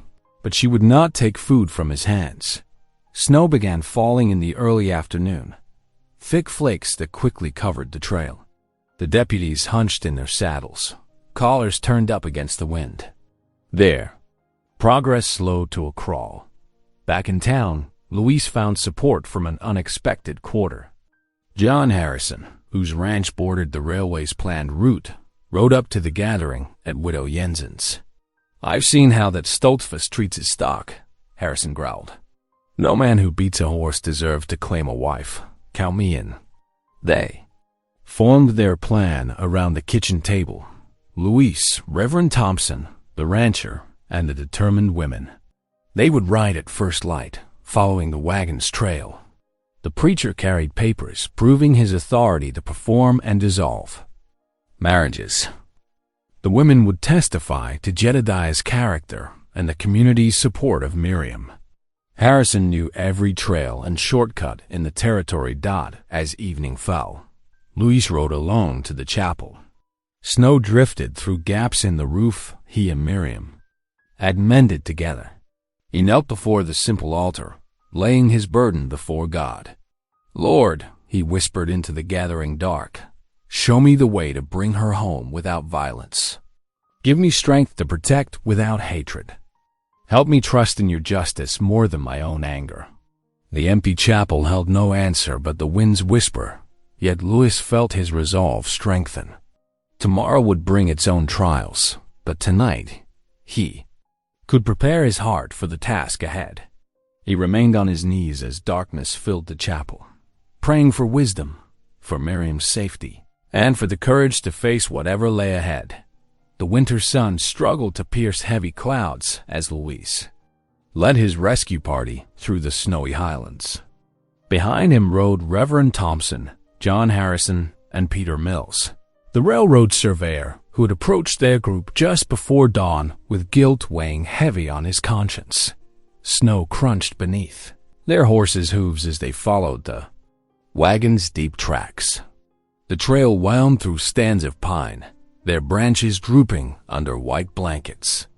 But she would not take food from his hands. Snow began falling in the early afternoon, thick flakes that quickly covered the trail. The deputies hunched in their saddles, collars turned up against the wind. There, progress slowed to a crawl. Back in town, Luis found support from an unexpected quarter. John Harrison, whose ranch bordered the railway's planned route, rode up to the gathering at Widow Jensen's. "I've seen how that Stoltzfus treats his stock," Harrison growled. "No man who beats a horse deserves to claim a wife. Count me in." They formed their plan around the kitchen table. Luis, Reverend Thompson, the rancher, and the determined women. They would ride at first light, following the wagon's trail. The preacher carried papers proving his authority to perform and dissolve marriages. The women would testify to Jedediah's character and the community's support of Miriam. Harrison knew every trail and shortcut in the territory. As evening fell, Luis rode alone to the chapel. Snow drifted through gaps in the roof he and Miriam had mended together. He knelt before the simple altar, laying his burden before God. "Lord," he whispered into the gathering dark, "show me the way to bring her home without violence. Give me strength to protect without hatred. Help me trust in your justice more than my own anger." The empty chapel held no answer but the wind's whisper, yet Luis felt his resolve strengthen. Tomorrow would bring its own trials, but tonight he could prepare his heart for the task ahead. He remained on his knees as darkness filled the chapel, praying for wisdom, for Miriam's safety, and for the courage to face whatever lay ahead. The winter sun struggled to pierce heavy clouds as Luis led his rescue party through the snowy highlands. Behind him rode Reverend Thompson, John Harrison, and Peter Mills, the railroad surveyor who had approached their group just before dawn with guilt weighing heavy on his conscience. Snow crunched beneath their horses' hooves as they followed the wagon's deep tracks. The trail wound through stands of pine, their branches drooping under white blankets.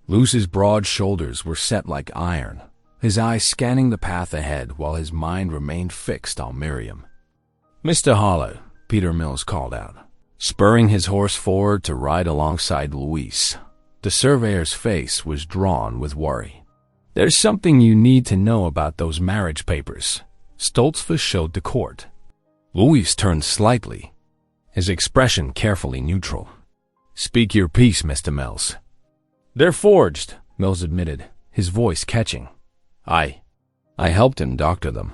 Luis's broad shoulders were set like iron, his eyes scanning the path ahead while his mind remained fixed on Miriam. "Mr. Hollow," Peter Mills called out, spurring his horse forward to ride alongside Luis. The surveyor's face was drawn with worry. "There's something you need to know about those marriage papers," Stoltzfus showed the court. Luis turned slightly, his expression carefully neutral. "Speak your piece, Mr. Mills." "They're forged," Mills admitted, his voice catching. I helped him doctor them.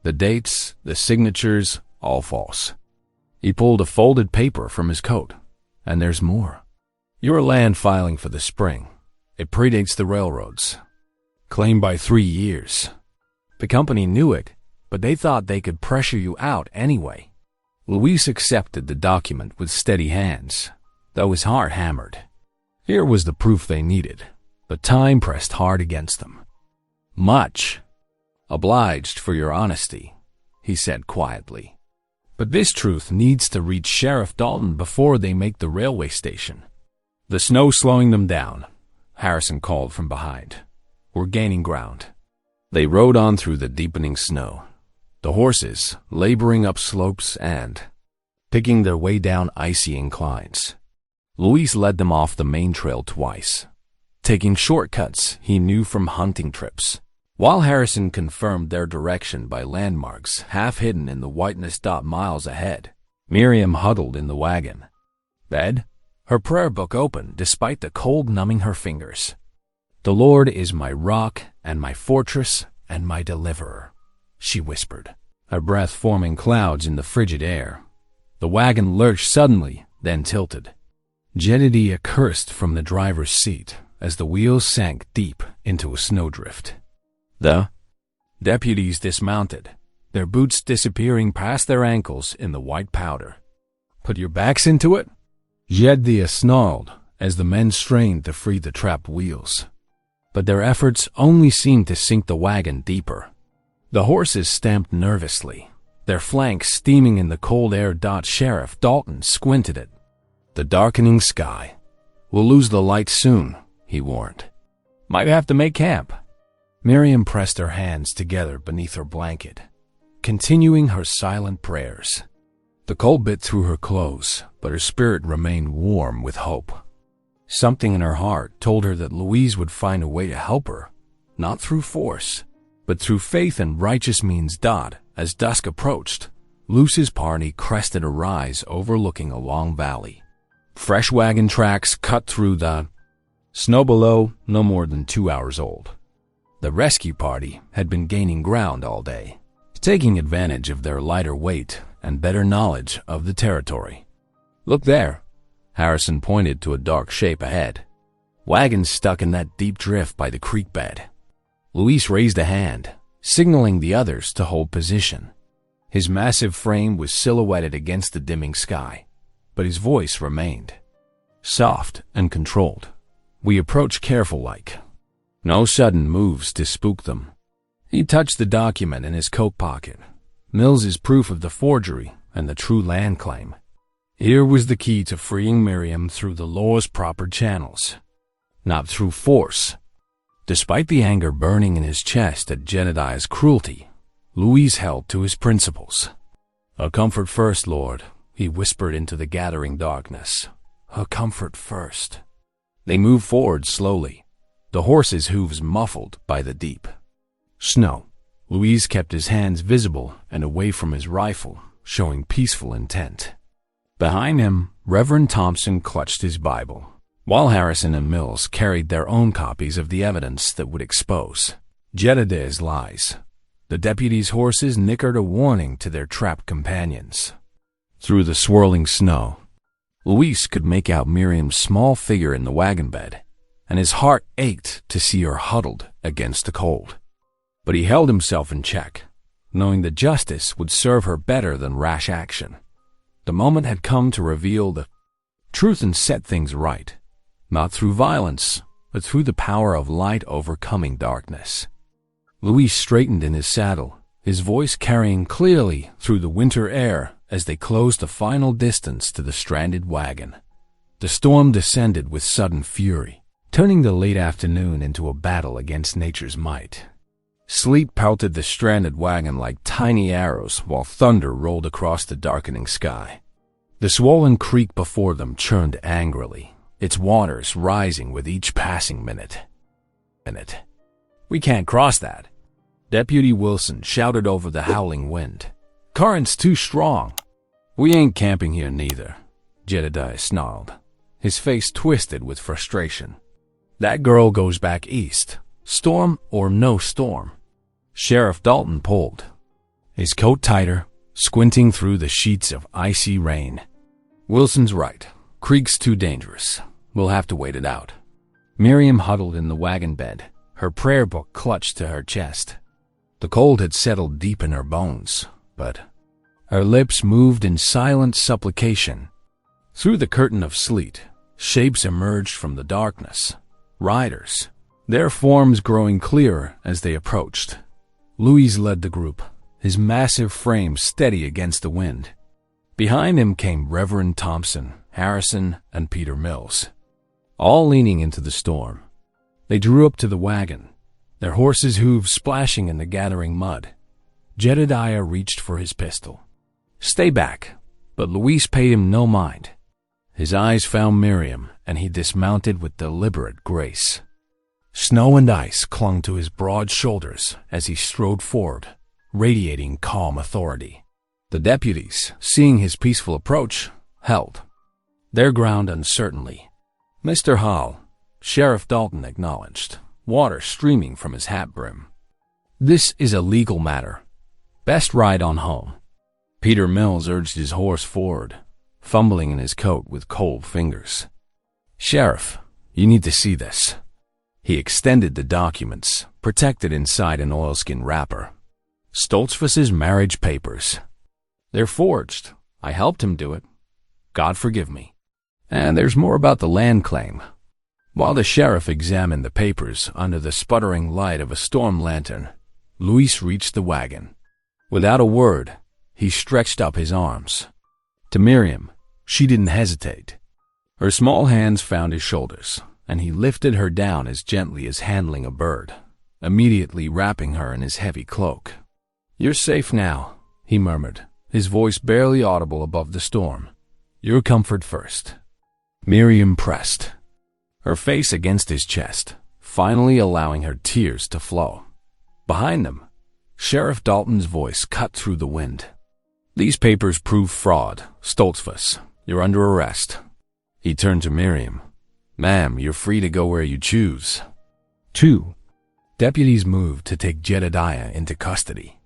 The dates, the signatures, all false." He pulled a folded paper from his coat. "And there's more. Your land filing for the spring. It predates the railroads. Claimed by 3 years. The company knew it, but they thought they could pressure you out anyway." Luis accepted the document with steady hands, though his heart hammered. Here was the proof they needed, but time pressed hard against them. "Much obliged for your honesty," he said quietly. "But this truth needs to reach Sheriff Dalton before they make the railway station." "The snow slowing them down," Harrison called from behind. "We're gaining ground." They rode on through the deepening snow, the horses laboring up slopes and picking their way down icy inclines. Luis led them off the main trail twice, taking shortcuts he knew from hunting trips, while Harrison confirmed their direction by landmarks half hidden in the whiteness. Miles ahead, Miriam huddled in the wagon bed, her prayer book open despite the cold numbing her fingers. "The Lord is my rock and my fortress and my deliverer," she whispered, her breath forming clouds in the frigid air. The wagon lurched suddenly, then tilted. Jedediah cursed from the driver's seat as the wheels sank deep into a snowdrift. The deputies dismounted, their boots disappearing past their ankles in the white powder. "Put your backs into it?" Jedediah snarled as the men strained to free the trapped wheels. But their efforts only seemed to sink the wagon deeper. The horses stamped nervously, their flanks steaming in the cold air. Sheriff Dalton squinted at the darkening sky. "We'll lose the light soon," he warned. "Might have to make camp." Miriam pressed her hands together beneath her blanket, continuing her silent prayers. The cold bit through her clothes, but her spirit remained warm with hope. Something in her heart told her that Louise would find a way to help her, not through force, but through faith and righteous means. As dusk approached, Luce's party crested a rise overlooking a long valley. Fresh wagon tracks cut through the snow below, no more than 2 hours old. The rescue party had been gaining ground all day, taking advantage of their lighter weight and better knowledge of the territory. "Look there," Harrison pointed to a dark shape ahead. "Wagons stuck in that deep drift by the creek bed." Luis raised a hand, signaling the others to hold position. His massive frame was silhouetted against the dimming sky, but his voice remained soft and controlled. We approached careful-like. No sudden moves to spook them. He touched the document in his coat pocket, Mills's proof of the forgery and the true land claim. Here was the key to freeing Miriam through the law's proper channels, not through force. Despite the anger burning in his chest at Jedediah's cruelty, Louis held to his principles. "Her comfort first, Lord," he whispered into the gathering darkness. "Her comfort first." They moved forward slowly, the horses' hooves muffled by the deep snow. Louis kept his hands visible and away from his rifle, showing peaceful intent. Behind him, Reverend Thompson clutched his Bible, while Harrison and Mills carried their own copies of the evidence that would expose Jedediah's lies. The deputies' horses nickered a warning to their trapped companions. Through the swirling snow, Louis could make out Miriam's small figure in the wagon bed, and his heart ached to see her huddled against the cold. But he held himself in check, knowing that justice would serve her better than rash action. The moment had come to reveal the truth and set things right, not through violence, but through the power of light overcoming darkness. Louis straightened in his saddle, his voice carrying clearly through the winter air as they closed the final distance to the stranded wagon. The storm descended with sudden fury, turning the late afternoon into a battle against nature's might. Sleet pelted the stranded wagon like tiny arrows while thunder rolled across the darkening sky. The swollen creek before them churned angrily, its waters rising with each passing minute. "We can't cross that," Deputy Wilson shouted over the howling wind. "Current's too strong." "We ain't camping here neither," Jedediah snarled, his face twisted with frustration. "That girl goes back east, storm or no storm." Sheriff Dalton pulled, his coat tighter, squinting through the sheets of icy rain. "Wilson's right. Creek's too dangerous. We'll have to wait it out." Miriam huddled in the wagon bed, her prayer book clutched to her chest. The cold had settled deep in her bones, but her lips moved in silent supplication. Through the curtain of sleet, shapes emerged from the darkness. Riders, their forms growing clearer as they approached. Louis led the group, his massive frame steady against the wind. Behind him came Reverend Thompson, Harrison, and Peter Mills, all leaning into the storm. They drew up to the wagon, their horses' hooves splashing in the gathering mud. Jedediah reached for his pistol. "Stay back," but Louis paid him no mind. His eyes found Miriam, and he dismounted with deliberate grace. Snow and ice clung to his broad shoulders as he strode forward, radiating calm authority. The deputies, seeing his peaceful approach, held their ground uncertainly. "Mr. Hall," Sheriff Dalton acknowledged, water streaming from his hat brim. "This is a legal matter. Best ride on home." Peter Mills urged his horse forward, fumbling in his coat with cold fingers. "Sheriff, you need to see this." He extended the documents, protected inside an oilskin wrapper. "Stoltzfus's marriage papers. They're forged. I helped him do it. God forgive me. And there's more about the land claim." While the sheriff examined the papers under the sputtering light of a storm lantern, Louis reached the wagon. Without a word, he stretched up his arms. To Miriam, she didn't hesitate. Her small hands found his shoulders, and he lifted her down as gently as handling a bird, immediately wrapping her in his heavy cloak. "You're safe now," he murmured, his voice barely audible above the storm. "Your comfort first." Miriam pressed, her face against his chest, finally allowing her tears to flow. Behind them, Sheriff Dalton's voice cut through the wind. "These papers prove fraud, Stoltzfus. You're under arrest." He turned to Miriam. "Ma'am, you're free to go where you choose." 2. Deputies moved to take Jedediah into custody.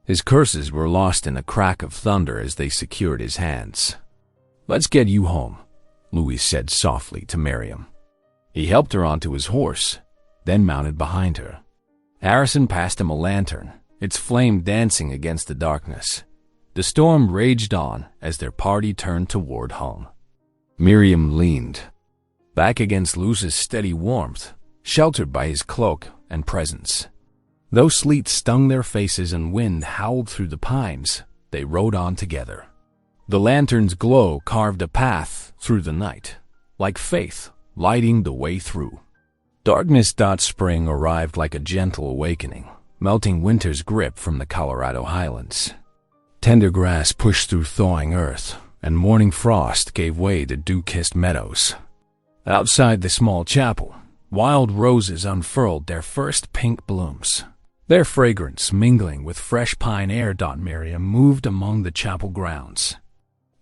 His curses were lost in a crack of thunder as they secured his hands. "Let's get you home," Louis said softly to Miriam. He helped her onto his horse, then mounted behind her. Harrison passed him a lantern, its flame dancing against the darkness. The storm raged on as their party turned toward home. Miriam leaned back against Luz's steady warmth, sheltered by his cloak and presence. Though sleet stung their faces and wind howled through the pines, they rode on together. The lantern's glow carved a path through the night, like faith lighting the way through. Darkness. Spring arrived like a gentle awakening, melting winter's grip from the Colorado highlands. Tender grass pushed through thawing earth, and morning frost gave way to dew-kissed meadows. Outside the small chapel, wild roses unfurled their first pink blooms, their fragrance mingling with fresh pine air. Miriam moved among the chapel grounds,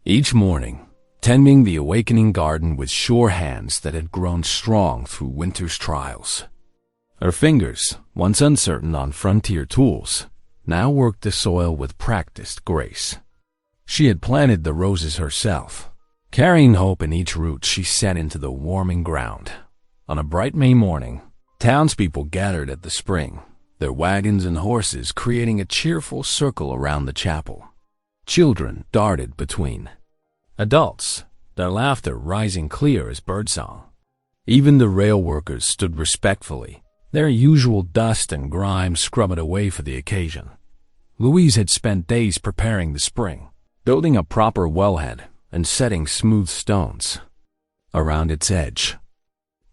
each morning, tending the awakening garden with sure hands that had grown strong through winter's trials. Her fingers, once uncertain on frontier tools, now worked the soil with practiced grace. She had planted the roses herself. Carrying hope in each root, she set into the warming ground. On a bright May morning, townspeople gathered at the spring, their wagons and horses creating a cheerful circle around the chapel. Children darted between adults, their laughter rising clear as birdsong. Even the rail workers stood respectfully, their usual dust and grime scrubbed away for the occasion. Louise had spent days preparing the spring, building a proper wellhead and setting smooth stones around its edge.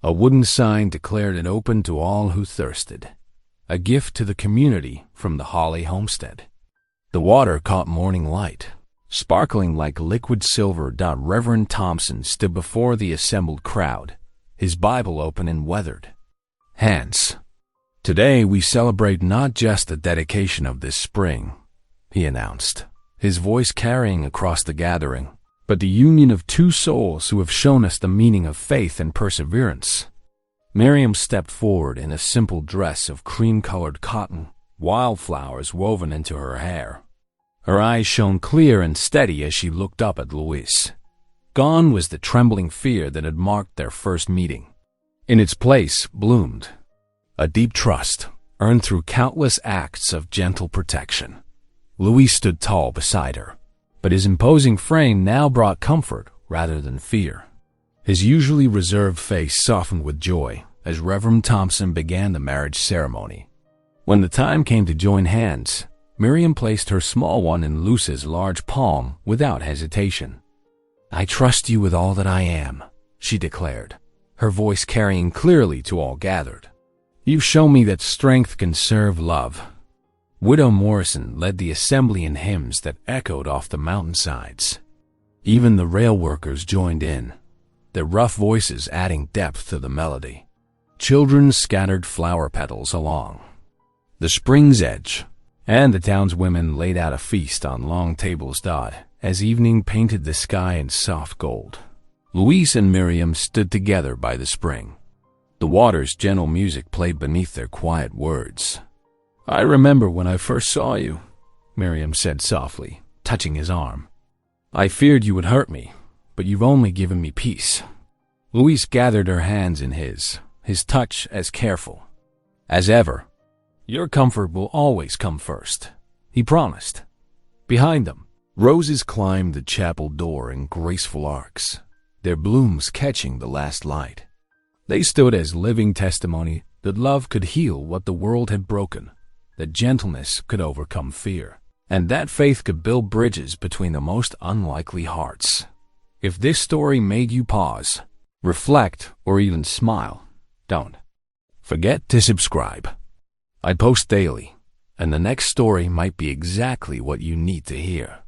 A wooden sign declared it open to all who thirsted, a gift to the community from the Hawley homestead. The water caught morning light, sparkling like liquid silver. Reverend Thompson stood before the assembled crowd, his Bible open in weathered hands. "Today we celebrate not just the dedication of this spring," he announced, his voice carrying across the gathering, "but the union of two souls who have shown us the meaning of faith and perseverance." Miriam stepped forward in a simple dress of cream-colored cotton, wildflowers woven into her hair. Her eyes shone clear and steady as she looked up at Louise. Gone was the trembling fear that had marked their first meeting. In its place bloomed a deep trust, earned through countless acts of gentle protection. Louise stood tall beside her, but his imposing frame now brought comfort rather than fear. His usually reserved face softened with joy as Reverend Thompson began the marriage ceremony. When the time came to join hands, Miriam placed her small one in Luce's large palm without hesitation. "I trust you with all that I am," she declared, her voice carrying clearly to all gathered. "You've shown me that strength can serve love." Widow Morrison led the assembly in hymns that echoed off the mountainsides. Even the rail workers joined in, their rough voices adding depth to the melody. Children scattered flower petals along the spring's edge, and the townswomen laid out a feast on long tables. As evening painted the sky in soft gold, Louise and Miriam stood together by the spring. The water's gentle music played beneath their quiet words. "I remember when I first saw you," Miriam said softly, touching his arm. "I feared you would hurt me, but you've only given me peace." Louise gathered her hands in his touch as careful as ever. "Your comfort will always come first," he promised. Behind them, roses climbed the chapel door in graceful arcs, their blooms catching the last light. They stood as living testimony that love could heal what the world had broken, that gentleness could overcome fear, and that faith could build bridges between the most unlikely hearts. If this story made you pause, reflect, or even smile, don't forget to subscribe. I post daily, and the next story might be exactly what you need to hear.